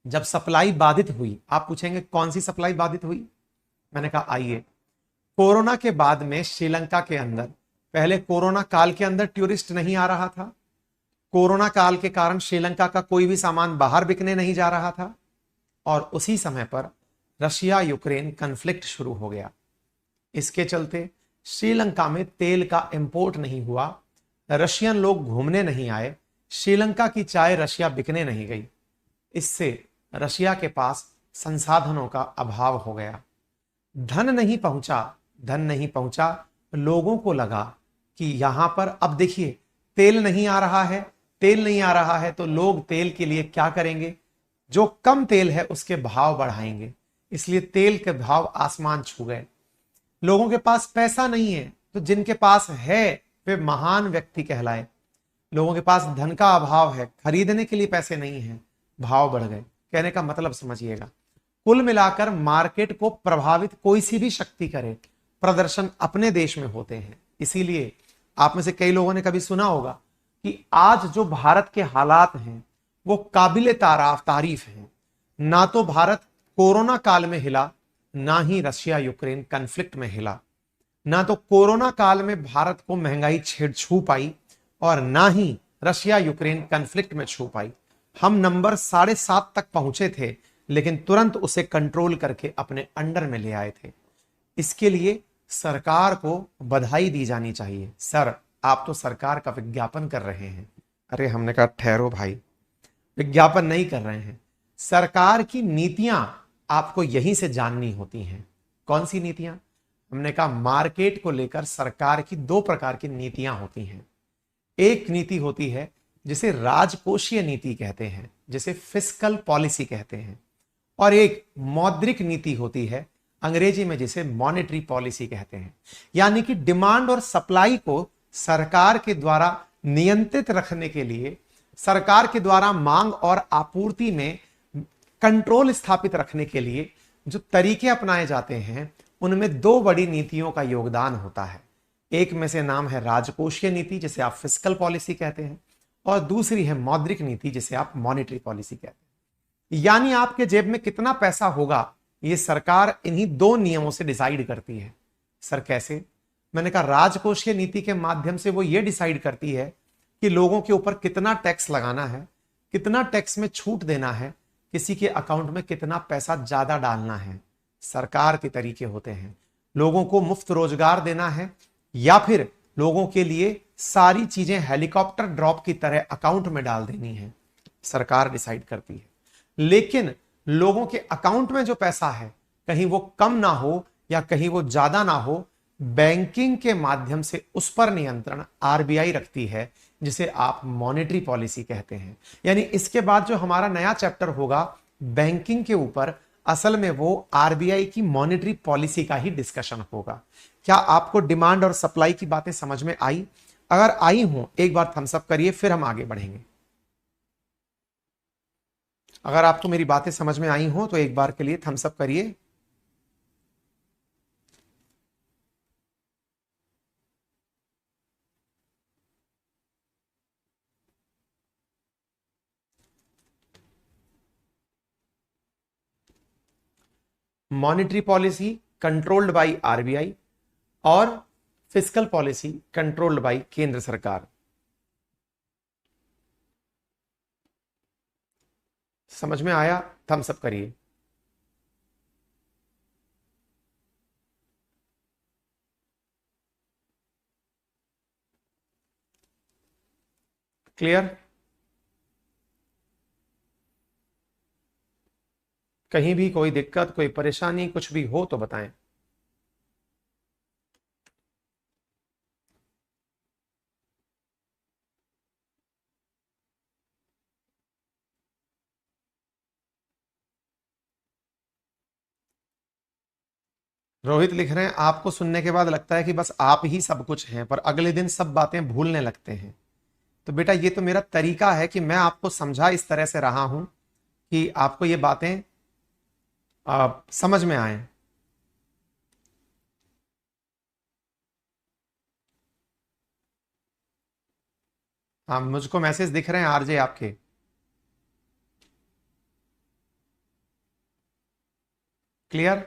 Speaker 1: जब सप्लाई बाधित हुई, आप पूछेंगे कौन सी सप्लाई बाधित हुई? मैंने कहा आइए, कोरोना के बाद में श्रीलंका के अंदर, पहले कोरोना काल के अंदर टूरिस्ट नहीं आ रहा था, कोरोना काल के कारण श्रीलंका का कोई भी सामान बाहर बिकने नहीं जा रहा था, और उसी समय पर रशिया यूक्रेन कन्फ्लिक्ट शुरू हो गया। इसके चलते श्रीलंका में तेल का इंपोर्ट नहीं हुआ, रशियन लोग घूमने नहीं आए, श्रीलंका की चाय रशिया बिकने नहीं गई। इससे रशिया के पास संसाधनों का अभाव हो गया, धन नहीं पहुंचा। लोगों को लगा कि यहां पर अब देखिए तेल नहीं आ रहा है तो लोग तेल के लिए क्या करेंगे? जो कम तेल है उसके भाव बढ़ाएंगे, इसलिए तेल के भाव आसमान छू गए। लोगों के पास पैसा नहीं है तो जिनके पास है वे महान व्यक्ति कहलाए। लोगों के पास धन का अभाव है, खरीदने के लिए पैसे नहीं है, भाव बढ़ गए। कहने का मतलब समझिएगा, कुल मिलाकर मार्केट को प्रभावित कोई सी भी शक्ति करे, प्रदर्शन अपने देश में होते हैं। इसीलिए आप में से कई लोगों ने कभी सुना होगा कि आज जो भारत के हालात हैं वो काबिले तारीफ हैं। ना तो भारत कोरोना काल में हिला, ना ही रशिया यूक्रेन कन्फ्लिक्ट में हिला। ना तो कोरोना काल में भारत को महंगाई छू पाई और ना ही रशिया यूक्रेन कन्फ्लिक्ट में छू पाई। हम नंबर 7.5 तक पहुंचे थे, लेकिन तुरंत उसे कंट्रोल करके अपने अंडर में ले आए थे। इसके लिए सरकार को बधाई दी जानी चाहिए। सर, आप तो सरकार का विज्ञापन कर रहे हैं। अरे हमने कहा ठहरो भाई, विज्ञापन नहीं कर रहे हैं, सरकार की नीतियां आपको यहीं से जाननी होती हैं। कौन सी नीतियां? हमने कहा मार्केट को लेकर सरकार की 2 प्रकार की नीतियां होती हैं। एक नीति होती है जिसे राजकोषीय नीति कहते हैं, जिसे फिस्कल पॉलिसी कहते हैं, और एक मौद्रिक नीति होती है अंग्रेजी में जिसे मॉनेटरी पॉलिसी कहते हैं। यानी कि डिमांड और सप्लाई को सरकार के द्वारा नियंत्रित रखने के लिए, सरकार के द्वारा मांग और आपूर्ति में कंट्रोल स्थापित रखने के लिए जो तरीके अपनाए जाते हैं, उनमें 2 बड़ी नीतियों का योगदान होता है। एक में से नाम है राजकोषीय नीति, जिसे आप फिस्कल पॉलिसी कहते हैं, और दूसरी है मौद्रिक नीति, जिसे आप मॉनेटरी पॉलिसी कहते हैं। यानी आपके जेब में कितना पैसा होगा, ये सरकार इन्हीं 2 नियमों से डिसाइड करती है। सर कैसे? मैंने कहा राजकोषीय नीति के माध्यम से वो ये डिसाइड करती है कि लोगों के ऊपर कितना टैक्स लगाना है, कितना टैक्स में छूट देना है, किसी के अकाउंट में कितना पैसा ज्यादा डालना है। सरकार के तरीके होते हैं, लोगों को मुफ्त रोजगार देना है या फिर लोगों के लिए सारी चीजें हेलीकॉप्टर ड्रॉप की तरह अकाउंट में डाल देनी है, सरकार डिसाइड करती है। लेकिन लोगों के अकाउंट में जो पैसा है, कहीं वो कम ना हो या कहीं वो ज्यादा ना हो, बैंकिंग के माध्यम से उस पर नियंत्रण आरबीआई रखती है, जिसे आप मॉनेटरी पॉलिसी कहते हैं। यानी इसके बाद जो हमारा नया चैप्टर होगा बैंकिंग के ऊपर, असल में वो आरबीआई की मॉनेटरी पॉलिसी का ही डिस्कशन होगा। क्या आपको डिमांड और सप्लाई की बातें समझ में आई? अगर आई हो एक बार थम्स अप करिए, फिर हम आगे बढ़ेंगे। अगर आपको मेरी बातें समझ में आई हो तो एक बार के लिए थम्स अप करिए। Monetary policy controlled by RBI और फिस्कल पॉलिसी कंट्रोल्ड बाय केंद्र सरकार। समझ में आया? थम्स अप करिए। क्लियर? कहीं भी कोई दिक्कत, कोई परेशानी, कुछ भी हो तो बताएं। रोहित लिख रहे हैं, आपको सुनने के बाद लगता है कि बस आप ही सब कुछ हैं, पर अगले दिन सब बातें भूलने लगते हैं। तो बेटा ये तो मेरा तरीका है कि मैं आपको समझा इस तरह से रहा हूं कि आपको ये बातें समझ में आए। हाँ, मुझको मैसेज दिख रहे हैं आरजे आपके। क्लियर?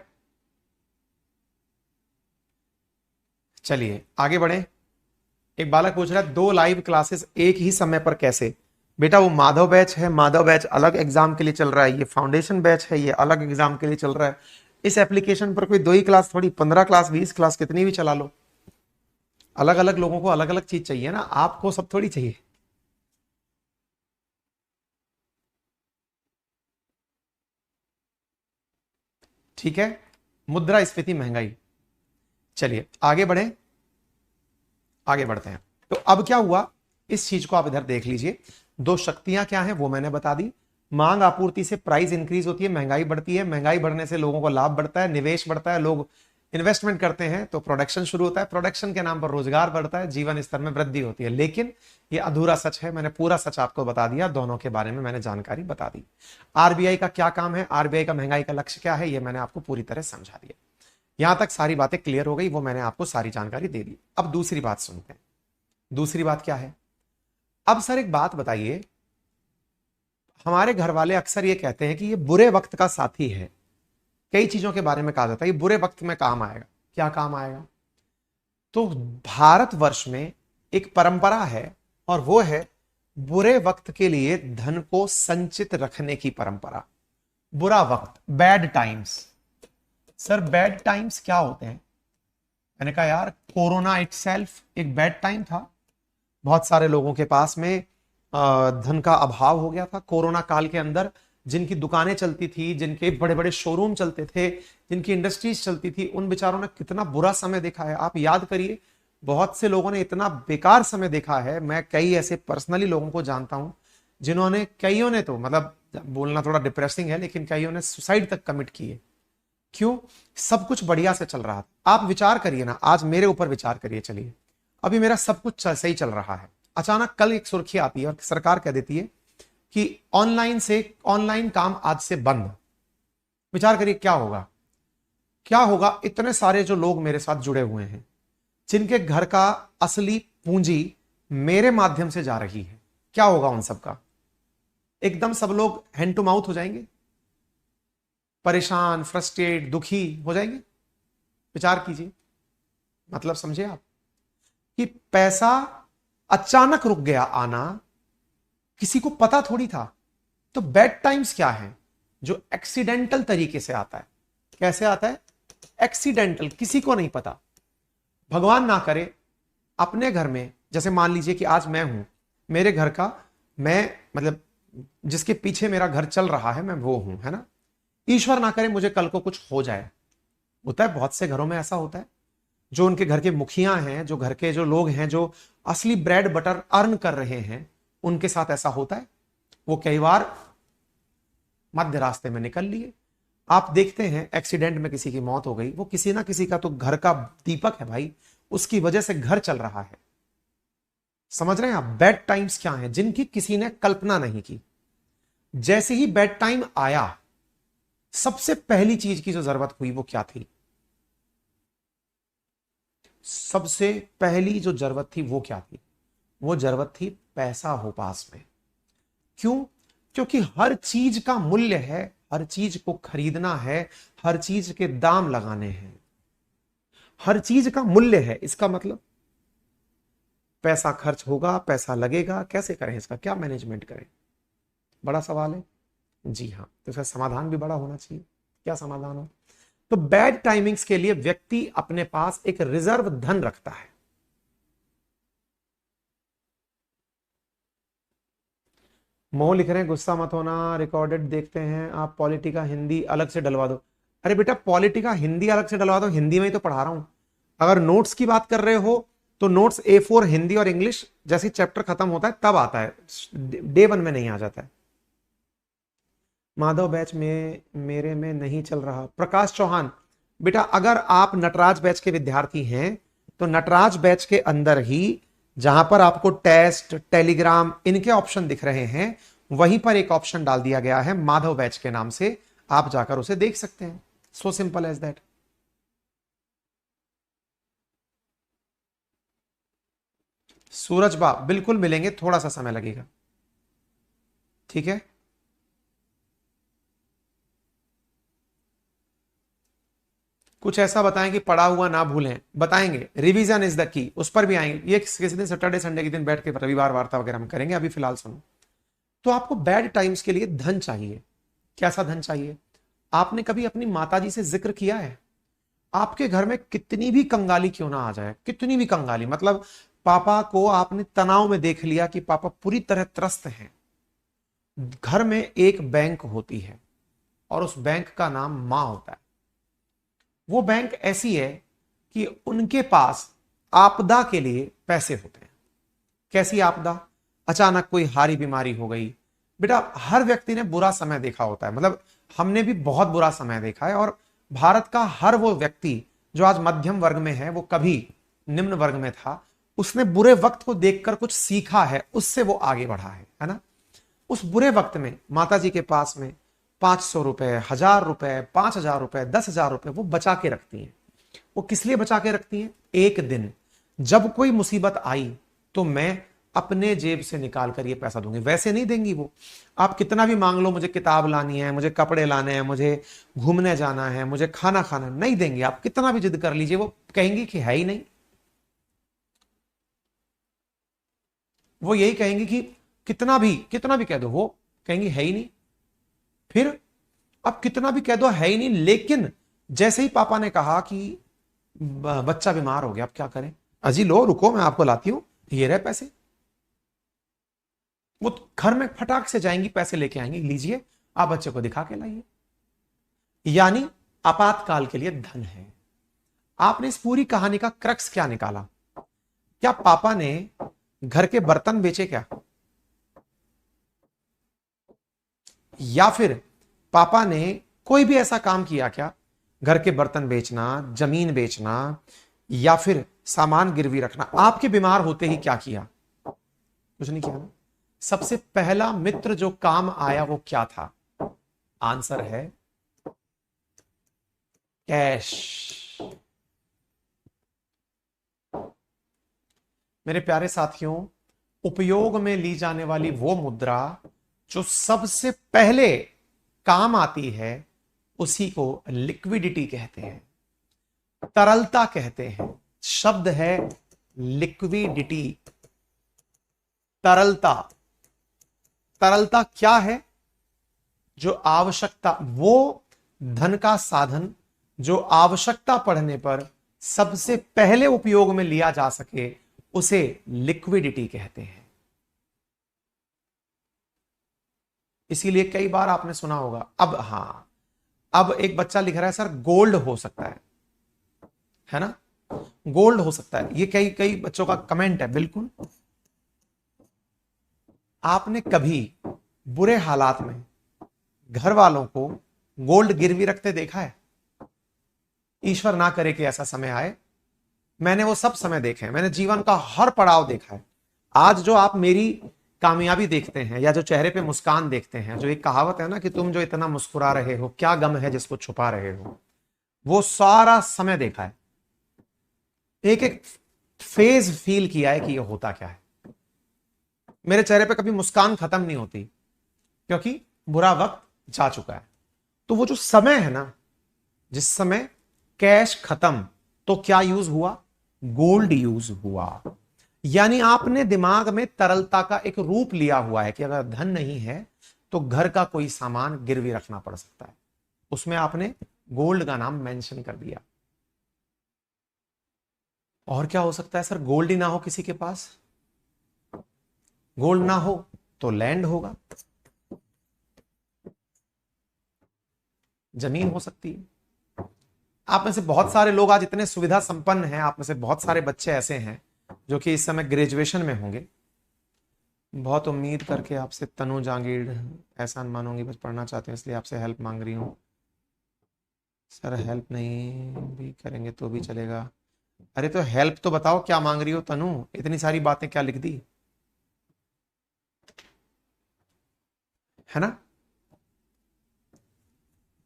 Speaker 1: चलिए आगे बढ़े। एक बालक पूछ रहा है 2 लाइव क्लासेस एक ही समय पर कैसे? बेटा वो माधव बैच है, माधव बैच अलग एग्जाम के लिए चल रहा है, ये फाउंडेशन बैच है, ये अलग एग्जाम के लिए चल रहा है। इस एप्लीकेशन पर कोई 2 ही क्लास थोड़ी, 15 क्लास 20 क्लास कितनी भी चला लो। अलग अलग लोगों को अलग अलग चीज चाहिए ना, आपको सब थोड़ी चाहिए। ठीक है, मुद्रास्फीति महंगाई। चलिए आगे बढ़े, आगे बढ़ते हैं। तो अब क्या हुआ, इस चीज को आप इधर देख लीजिए। 2 शक्तियां क्या हैं वो मैंने बता दी। मांग आपूर्ति से प्राइस इंक्रीज होती है, महंगाई बढ़ती है, महंगाई बढ़ने से लोगों को लाभ बढ़ता है, निवेश बढ़ता है, लोग इन्वेस्टमेंट करते हैं तो प्रोडक्शन शुरू होता है, प्रोडक्शन के नाम पर रोजगार बढ़ता है, जीवन स्तर में वृद्धि होती है। लेकिन ये अधूरा सच है, मैंने पूरा सच आपको बता दिया, दोनों के बारे में मैंने जानकारी बता दी। आरबीआई का क्या काम है, आरबीआई का महंगाई का लक्ष्य क्या है, ये मैंने आपको पूरी तरह समझा दिया। यहां तक सारी बातें क्लियर हो गई, वो मैंने आपको सारी जानकारी दे दी। अब दूसरी बात सुनते हैं। दूसरी बात क्या है? अब सर एक बात बताइए, हमारे घर वाले अक्सर ये कहते हैं कि ये बुरे वक्त का साथी है। कई चीजों के बारे में कहा जाता है ये बुरे वक्त में काम आएगा। क्या काम आएगा? तो भारतवर्ष में एक परंपरा है और वो है बुरे वक्त के लिए धन को संचित रखने की परंपरा। बुरा वक्त, bad times. Sir bad times क्या होते हैं? मैंने कहा यार कोरोना इटसेल्फ एक बैड टाइम था। बहुत सारे लोगों के पास में धन का अभाव हो गया था कोरोना काल के अंदर। जिनकी दुकानें चलती थी, जिनके बड़े बड़े शोरूम चलते थे, जिनकी इंडस्ट्रीज चलती थी, उन बेचारों ने कितना बुरा समय देखा है। आप याद करिए, बहुत से लोगों ने इतना बेकार समय देखा है। मैं कई ऐसे पर्सनली लोगों को जानता हूं जिन्होंने, कईयों ने तो मतलब बोलना थोड़ा डिप्रेसिंग है, लेकिन कईयों ने सुसाइड तक कमिट किए। क्यों? सब कुछ बढ़िया से चल रहा था। आप विचार करिए ना, आज मेरे ऊपर विचार करिए। चलिए अभी मेरा सब कुछ सही चल रहा है, अचानक कल एक सुर्खी आती है और सरकार कह देती है कि ऑनलाइन काम आज से बंद। विचार करिए क्या होगा, क्या होगा। इतने सारे जो लोग मेरे साथ जुड़े हुए हैं, जिनके घर का असली पूंजी मेरे माध्यम से जा रही है, क्या होगा उन सबका? एकदम सब लोग हैंड टू माउथ हो जाएंगे, परेशान, फ्रस्ट्रेट, दुखी हो जाएंगे। विचार कीजिए, मतलब समझे आप कि पैसा अचानक रुक गया आना, किसी को पता थोड़ी था। तो बैड टाइम्स क्या है? जो एक्सीडेंटल तरीके से आता है। कैसे आता है? एक्सीडेंटल, किसी को नहीं पता। भगवान ना करे अपने घर में, जैसे मान लीजिए कि आज मैं हूं, मेरे घर का, मैं मतलब जिसके पीछे मेरा घर चल रहा है, मैं वो हूं, है ना। ईश्वर ना करे मुझे कल को कुछ हो जाए। होता है, बहुत से घरों में ऐसा होता है। जो उनके घर के मुखिया हैं, जो घर के जो लोग हैं, जो असली ब्रेड बटर अर्न कर रहे हैं, उनके साथ ऐसा होता है। वो कई बार मध्य रास्ते में निकल लिए। आप देखते हैं एक्सीडेंट में किसी की मौत हो गई, वो किसी ना किसी का तो घर का दीपक है भाई, उसकी वजह से घर चल रहा है। समझ रहे हैं आप? बैड टाइम्स क्या है? जिनकी किसी ने कल्पना नहीं की। जैसे ही बैड टाइम आया, सबसे पहली चीज की जो जरूरत हुई वो क्या थी? सबसे पहली जो जरूरत थी वो क्या थी? वो जरूरत थी पैसा हो पास में। क्यों? क्योंकि हर चीज का मूल्य है, हर चीज को खरीदना है, हर चीज के दाम लगाने हैं, हर चीज का मूल्य है। इसका मतलब पैसा खर्च होगा, पैसा लगेगा, कैसे करें? इसका क्या मैनेजमेंट करें? बड़ा सवाल है। जी हाँ, तो इसका समाधान भी बड़ा होना चाहिए। क्या समाधान हो? तो बैड टाइमिंग्स के लिए व्यक्ति अपने पास एक रिजर्व धन रखता है। मोह लिख रहे हैं गुस्सा मत होना, रिकॉर्डेड देखते हैं आप, पॉलिटिका हिंदी अलग से डलवा दो। अरे बेटा पॉलिटिका हिंदी अलग से डलवा दो, हिंदी में ही तो पढ़ा रहा हूं। अगर नोट्स की बात कर रहे हो तो नोट्स A4 हिंदी और इंग्लिश जैसे चैप्टर खत्म होता है तब आता है, डे 1 में नहीं आ जाता है। माधव बैच में मेरे में नहीं चल रहा। प्रकाश चौहान, बेटा अगर आप नटराज बैच के विद्यार्थी हैं तो नटराज बैच के अंदर ही जहां पर आपको टेस्ट, टेलीग्राम इनके ऑप्शन दिख रहे हैं, वहीं पर एक ऑप्शन डाल दिया गया है माधव बैच के नाम से, आप जाकर उसे देख सकते हैं। So simple as that. सूरज बा बिल्कुल मिलेंगे, थोड़ा सा समय लगेगा, ठीक है। कुछ ऐसा बताएं कि पढ़ा हुआ ना भूलें, बताएंगे। रिवीजन इज द की, उस पर भी आएंगे, ये किसी दिन सैटरडे संडे के दिन बैठ के रविवार वार्ता वगैरह हम करेंगे, अभी फिलहाल सुनो। तो आपको बैड टाइम्स के लिए धन चाहिए। कैसा धन चाहिए? आपने कभी अपनी माताजी से जिक्र किया है? आपके घर में कितनी भी कंगाली क्यों ना आ जाए, कितनी भी कंगाली, मतलब पापा को आपने तनाव में देख लिया कि पापा पूरी तरह त्रस्त हैं, घर में एक बैंक होती है और उस बैंक का नाम मां होता है। वो बैंक ऐसी है कि उनके पास आपदा के लिए पैसे होते हैं। कैसी आपदा? अचानक कोई हारी बीमारी हो गई। बेटा, हर व्यक्ति ने बुरा समय देखा होता है, मतलब हमने भी बहुत बुरा समय देखा है, और भारत का हर वो व्यक्ति जो आज मध्यम वर्ग में है, वो कभी निम्न वर्ग में था, उसने बुरे वक्त को देखकर कुछ सीखा है, उससे वो आगे बढ़ा है ना। उस बुरे वक्त में माता जी के पास में 500 रुपए, 1000 रुपए, 5000 रुपए, 10,000 रुपए वो बचा के रखती हैं। वो किस लिए बचा के रखती हैं? एक दिन जब कोई मुसीबत आई तो मैं अपने जेब से निकाल कर ये पैसा दूंगी। वैसे नहीं देंगी वो, आप कितना भी मांग लो, मुझे किताब लानी है, मुझे कपड़े लाने हैं, मुझे घूमने जाना है, मुझे खाना खाना, नहीं देंगे। आप कितना भी जिद कर लीजिए, वो कहेंगी कि है ही नहीं। वो यही कहेंगी कि कितना भी कह दो, वो कहेंगी है ही नहीं। फिर अब कितना भी कह दो है ही नहीं, लेकिन जैसे ही पापा ने कहा कि बच्चा बीमार हो गया, अब क्या करें, अजी लो रुको मैं आपको लाती हूं, ये रहे पैसे। वो घर में फटाक से जाएंगी, पैसे लेके आएंगी, लीजिए आप बच्चे को दिखा के लाइए। यानी आपातकाल के लिए धन है। आपने इस पूरी कहानी का क्रक्स क्या निकाला? क्या पापा ने घर के बर्तन बेचे क्या? या फिर पापा ने कोई भी ऐसा काम किया क्या? घर के बर्तन बेचना, जमीन बेचना, या फिर सामान गिरवी रखना। आपके बीमार होते ही क्या किया? कुछ नहीं किया ना। सबसे पहला मित्र जो काम आया वो क्या था? आंसर है कैश। मेरे प्यारे साथियों, उपयोग में ली जाने वाली वो मुद्रा जो सबसे पहले काम आती है, उसी को लिक्विडिटी कहते हैं, तरलता कहते हैं। शब्द है लिक्विडिटी, तरलता। तरलता क्या है? जो आवश्यकता, वो धन का साधन जो आवश्यकता पड़ने पर सबसे पहले उपयोग में लिया जा सके, उसे लिक्विडिटी कहते हैं। इसीलिए कई बार आपने सुना होगा, अब हां, अब एक बच्चा लिख रहा है सर गोल्ड हो सकता है ना, गोल्ड हो सकता है, ये कई कई बच्चों का कमेंट है। बिल्कुल, आपने कभी बुरे हालात में घर वालों को गोल्ड गिरवी रखते देखा है? ईश्वर ना करे कि ऐसा समय आए। मैंने वो सब समय देखे हैं, मैंने जीवन का हर पड़ाव देखा है। आज जो आप मेरी कामयाबी देखते हैं या जो चेहरे पे मुस्कान देखते हैं, जो एक कहावत है ना कि तुम जो इतना मुस्कुरा रहे हो, क्या गम है जिसको छुपा रहे हो, वो सारा समय देखा है। एक एक फेज फील किया है कि ये होता क्या है। मेरे चेहरे पे कभी मुस्कान खत्म नहीं होती, क्योंकि बुरा वक्त जा चुका है। तो वो जो समय है ना, जिस समय कैश खत्म, तो क्या यूज हुआ? गोल्ड यूज हुआ। यानी आपने दिमाग में तरलता का एक रूप लिया हुआ है कि अगर धन नहीं है तो घर का कोई सामान गिरवी रखना पड़ सकता है। उसमें आपने गोल्ड का नाम मेंशन कर दिया। और क्या हो सकता है सर? गोल्ड ही ना हो किसी के पास, गोल्ड ना हो तो लैंड होगा, जमीन हो सकती है। आप में से बहुत सारे लोग आज इतने सुविधा संपन्न हैं, आप में से बहुत सारे बच्चे ऐसे हैं जो कि इस समय ग्रेजुएशन में होंगे। बहुत उम्मीद करके आपसे तनु जागीर, एहसान मानूंगी, बस पढ़ना चाहते हैं इसलिए आपसे हेल्प मांग रही हूँ। सर हेल्प नहीं भी करेंगे तो भी चलेगा। अरे तो हेल्प तो बताओ, क्या मांग रही हो तनु, इतनी सारी बातें क्या लिख दी, है ना।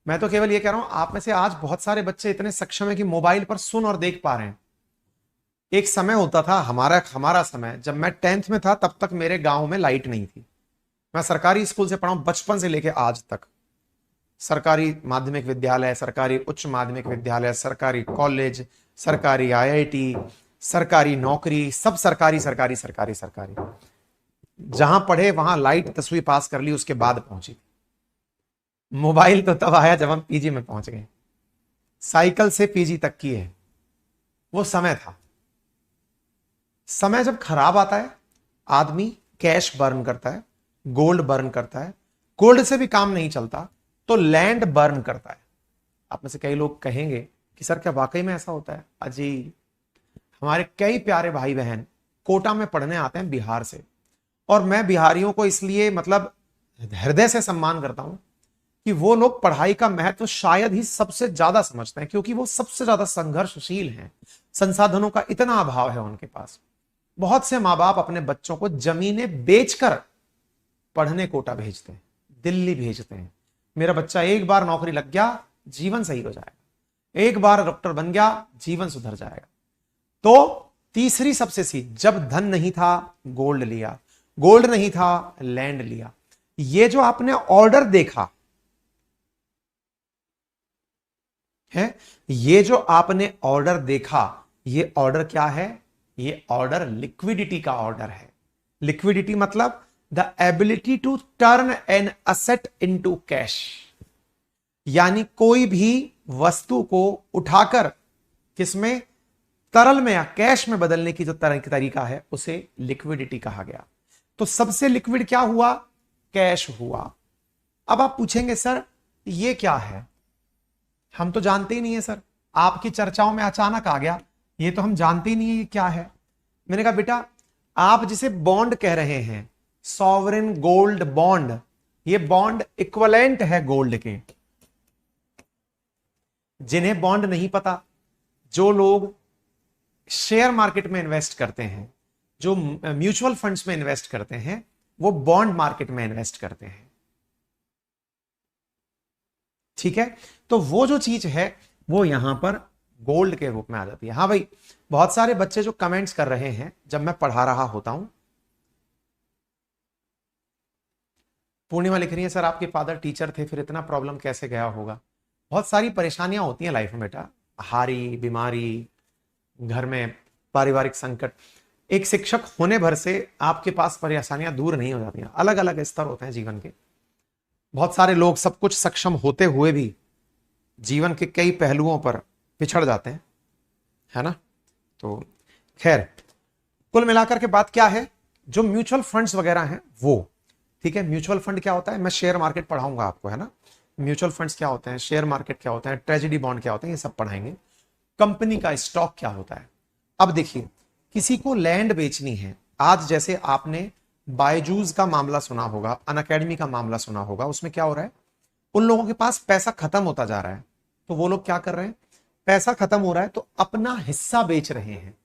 Speaker 1: मैं तो केवल ये कह रहा हूं, आप में से आज बहुत सारे बच्चे इतने सक्षम है कि मोबाइल पर सुन और देख पा रहे हैं। एक समय होता था, हमारा हमारा समय, जब मैं 10th में था तब तक मेरे गांव में लाइट नहीं थी। मैं सरकारी स्कूल से पढ़ा हूं बचपन से लेके आज तक। सरकारी माध्यमिक विद्यालय, सरकारी उच्च माध्यमिक विद्यालय, सरकारी कॉलेज, सरकारी आईआईटी, सरकारी नौकरी, सब सरकारी सरकारी सरकारी सरकारी। जहां पढ़े वहां लाइट 10वीं पास कर ली, उसके बाद पहुंची। मोबाइल तो तब आया जब हम पीजी में पहुंच गए। साइकिल से पीजी तक की है, वो समय था। समय जब खराब आता है, आदमी कैश बर्न करता है, गोल्ड बर्न करता है, गोल्ड से भी काम नहीं चलता तो लैंड बर्न करता है। आप में से कई लोग कहेंगे कि सर क्या वाकई में ऐसा होता है? अजी, हमारे कई प्यारे भाई बहन कोटा में पढ़ने आते हैं बिहार से, और मैं बिहारियों को इसलिए मतलब हृदय से सम्मान करता हूं कि वो लोग पढ़ाई का महत्व शायद ही सबसे ज्यादा समझते हैं, क्योंकि वो सबसे ज्यादा संघर्षशील हैं। संसाधनों का इतना अभाव है उनके पास। बहुत से माँ बाप अपने बच्चों को जमीनें बेचकर पढ़ने कोटा भेजते हैं, दिल्ली भेजते हैं। मेरा बच्चा एक बार नौकरी लग गया, जीवन सही हो जाएगा, एक बार डॉक्टर बन गया, जीवन सुधर जाएगा। तो तीसरी सबसे सी, जब धन नहीं था गोल्ड लिया, गोल्ड नहीं था लैंड लिया। ये जो आपने ऑर्डर देखा है, ये जो आपने ऑर्डर देखा, ये ऑर्डर क्या है? ये ऑर्डर लिक्विडिटी का ऑर्डर है। लिक्विडिटी मतलब the ability to turn an asset into cash, यानी कोई भी वस्तु को उठाकर किसमें, तरल में या कैश में बदलने की जो तरीका है उसे लिक्विडिटी कहा गया। तो सबसे लिक्विड क्या हुआ? कैश हुआ। अब आप पूछेंगे सर ये क्या है, हम तो जानते ही नहीं है सर, आपकी चर्चाओं में अचानक आ गया, ये तो हम जानते ही नहीं है ये क्या है। मैंने कहा बेटा, आप जिसे बॉन्ड कह रहे हैं, सॉवरेन गोल्ड बॉन्ड, ये बॉन्ड इक्विवेलेंट है गोल्ड के। जिन्हें बॉन्ड नहीं पता, जो लोग शेयर मार्केट में इन्वेस्ट करते हैं, जो म्यूचुअल फंड्स में इन्वेस्ट करते हैं, वो बॉन्ड मार्केट में इन्वेस्ट करते हैं। ठीक है, तो वो जो चीज है वो यहां पर गोल्ड के रूप में आ जाती है। हाँ भाई, बहुत सारे बच्चे जो कमेंट्स कर रहे हैं जब मैं पढ़ा रहा होता हूं। पूर्णिमा लिख रही है सर आपके फादर टीचर थे, फिर इतना प्रॉब्लम कैसे गया होगा? बहुत सारी परेशानियां होती हैं लाइफ में बेटा, हारी, बीमारी, घर में पारिवारिक संकट। एक शिक्षक होने भर से आपके पास परेशानियां दूर नहीं हो जाती हैं। अलग अलग स्तर होते हैं जीवन के। बहुत सारे लोग सब कुछ सक्षम होते हुए भी जीवन के कई पहलुओं पर पिछड़ जाते हैं, है ना। तो खैर, कुल मिलाकर के बात क्या है, जो म्यूचुअल फंड्स वगैरह हैं वो, ठीक है, म्यूचुअल फंड क्या होता है, मैं शेयर मार्केट पढ़ाऊंगा आपको, है ना। म्यूचुअल फंड्स क्या होते हैं, शेयर मार्केट क्या होता है, ट्रेजेडी बॉन्ड क्या होते हैं, ये सब पढ़ाएंगे। कंपनी का स्टॉक क्या होता है। अब देखिए, किसी को लैंड बेचनी है, आज जैसे आपने बायजूस का मामला सुना होगा, अनअकैडमी का मामला सुना होगा, उसमें क्या हो रहा है, उन लोगों के पास पैसा खत्म होता जा रहा है, तो वो लोग क्या कर रहे हैं, पैसा खत्म हो रहा है तो अपना हिस्सा बेच रहे हैं।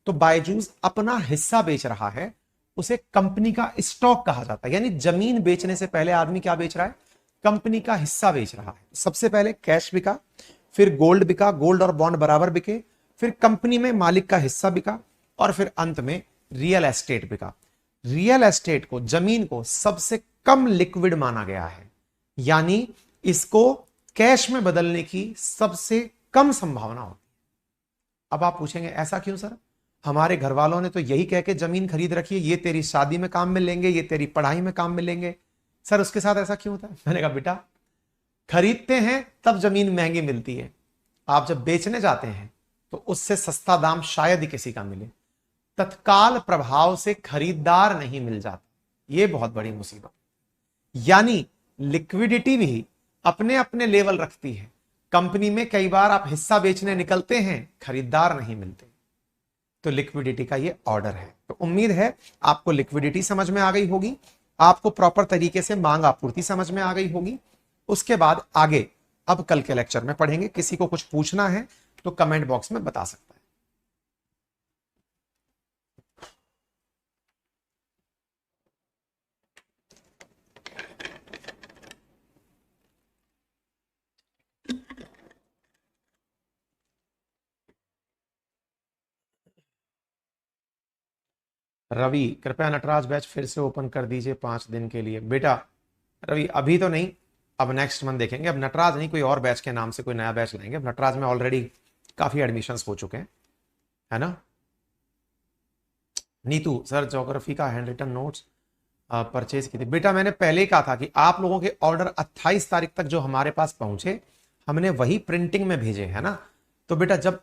Speaker 1: तो बायजूस अपना हिस्सा बेच रहा है, उसे कंपनी का स्टॉक कहा जाता है। यानी जमीन बेचने से पहले आदमी क्या बेच रहा है, कंपनी का हिस्सा बेच रहा है। सबसे पहले कैश बिका, फिर गोल्ड बिका, गोल्ड और बॉन्ड बराबर बिके, फिर कंपनी में मालिक का हिस्सा बिका, और फिर अंत में रियल एस्टेट बिका। रियल एस्टेट को, जमीन को सबसे कम लिक्विड माना गया है, यानी इसको कैश में बदलने की सबसे कम संभावना होती है। अब आप पूछेंगे ऐसा क्यों सर, हमारे घर वालों ने तो यही कह के जमीन खरीद रखी है, ये तेरी शादी में काम में लेंगे, ये तेरी पढ़ाई में काम में लेंगे, सर उसके साथ ऐसा क्यों होता है? मैंने कहा बेटा, खरीदते हैं तब जमीन महंगी मिलती है, आप जब बेचने जाते हैं तो उससे सस्ता दाम शायद ही किसी का मिले, तत्काल प्रभाव से खरीदार नहीं मिल जाता, ये बहुत बड़ी मुसीबत। यानी लिक्विडिटी भी अपने अपने लेवल रखती है। कंपनी में कई बार आप हिस्सा बेचने निकलते हैं, खरीदार नहीं मिलते, तो लिक्विडिटी का ये ऑर्डर है। तो उम्मीद है आपको लिक्विडिटी समझ में आ गई होगी, आपको प्रॉपर तरीके से मांग आपूर्ति समझ में आ गई होगी। उसके बाद आगे अब कल के लेक्चर में पढ़ेंगे। किसी को कुछ पूछना है तो कमेंट बॉक्स में बता सकता है। रवि, कृपया नटराज बैच फिर से ओपन कर दीजिए 5 दिन के लिए। बेटा रवि अभी तो नहीं, अब नेक्स्ट मंथ देखेंगे। अब नटराज नहीं, कोई और बैच के नाम से कोई नया बैच लाएंगे। अब नटराज में ऑलरेडी काफी एडमिशंस हो चुके हैं, है ना। नीतू, सर ज्योग्राफी का हैंड रिटन नोट्स परचेज की थी। बेटा मैंने पहले ही कहा था कि आप लोगों के ऑर्डर 28 तारीख तक जो हमारे पास पहुंचे, हमने वही प्रिंटिंग में भेजे, है ना। तो बेटा जब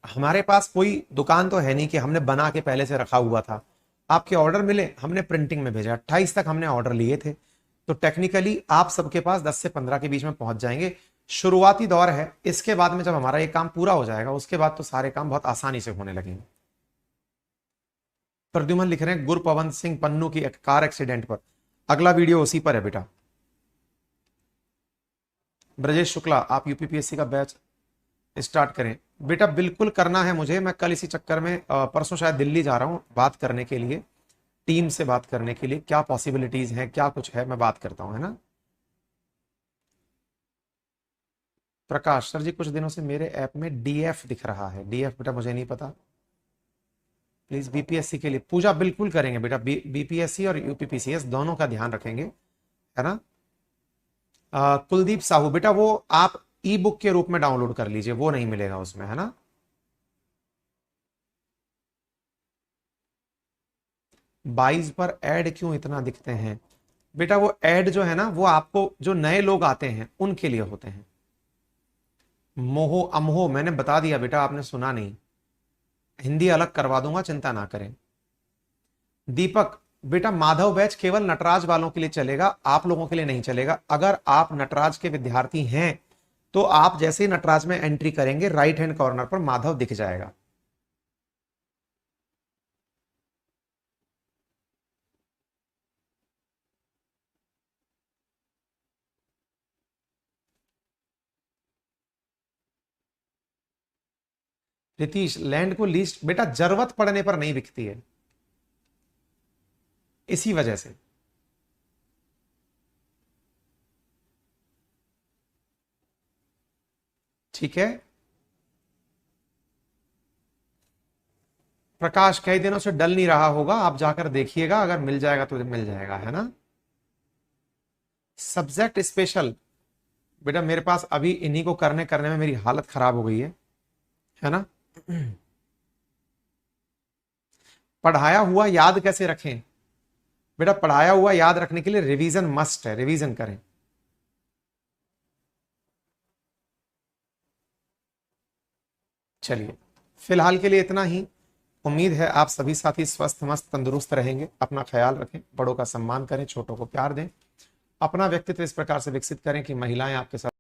Speaker 1: हमारे पास कोई दुकान तो है नहीं कि हमने बना के पहले से रखा हुआ था, आपके ऑर्डर मिले, हमने प्रिंटिंग में भेजा। 28 तक हमने ऑर्डर लिए थे, तो टेक्निकली आप सबके पास 10 से 15 के बीच में पहुंच जाएंगे। शुरुआती दौर है, इसके बाद में जब हमारा ये काम पूरा हो जाएगा, उसके बाद तो सारे काम बहुत आसानी से होने लगेंगे। प्रद्युमन लिख रहे हैं गुरपवन सिंह पन्नू की कार एक्सीडेंट पर, अगला वीडियो उसी पर है बेटा। ब्रजेश शुक्ला, आप यूपीपीएससी का बैच स्टार्ट करें। बेटा बिल्कुल करना है मुझे, मैं कल इसी चक्कर में परसों शायद दिल्ली जा रहा हूं बात करने के लिए, टीम से बात करने के लिए, क्या पॉसिबिलिटीज हैं, क्या कुछ है, मैं बात करता हूं, है ना। प्रकाश, सर जी कुछ दिनों से मेरे ऐप में डीएफ दिख रहा है। डीएफ बेटा मुझे नहीं पता, प्लीज बीपीएससी के लिए। पूजा बिल्कुल करेंगे बेटा, बीपीएससी और यूपीपीसीएस दोनों का ध्यान रखेंगे, है ना। कुलदीप साहू, बेटा वो आप ई बुक के रूप में डाउनलोड कर लीजिए, वो नहीं मिलेगा उसमें, है ना। 22 पर ऐड क्यों इतना दिखते हैं? बेटा वो ऐड जो है ना, वो आपको जो नए लोग आते हैं उनके लिए होते हैं। मोहो अमहो मैंने बता दिया बेटा, आपने सुना नहीं, हिंदी अलग करवा दूंगा, चिंता ना करें। दीपक, बेटा माधव बैच केवल नटराज वालों के लिए चलेगा, आप लोगों के लिए नहीं चलेगा। अगर आप नटराज के विद्यार्थी हैं तो आप जैसे ही नटराज में एंट्री करेंगे, राइट हैंड कॉर्नर पर माधव दिख जाएगा। रितीश, लैंड को लीस्ट बेटा जरूरत पड़ने पर नहीं बिकती है, इसी वजह से। ठीक है। प्रकाश, कई दिनों से डल नहीं रहा होगा, आप जाकर देखिएगा, अगर मिल जाएगा तो मिल जाएगा, है ना। सब्जेक्ट स्पेशल, बेटा मेरे पास अभी इन्हीं को करने करने में मेरी हालत खराब हो गई है ना। पढ़ाया हुआ याद कैसे रखें? बेटा पढ़ाया हुआ याद रखने के लिए रिवीजन मस्ट है, रिवीजन करें। चलिए फिलहाल के लिए इतना ही। उम्मीद है आप सभी साथी स्वस्थ मस्त तंदुरुस्त रहेंगे। अपना ख्याल रखें, बड़ों का सम्मान करें, छोटों को प्यार दें, अपना व्यक्तित्व इस प्रकार से विकसित करें कि महिलाएं आपके साथ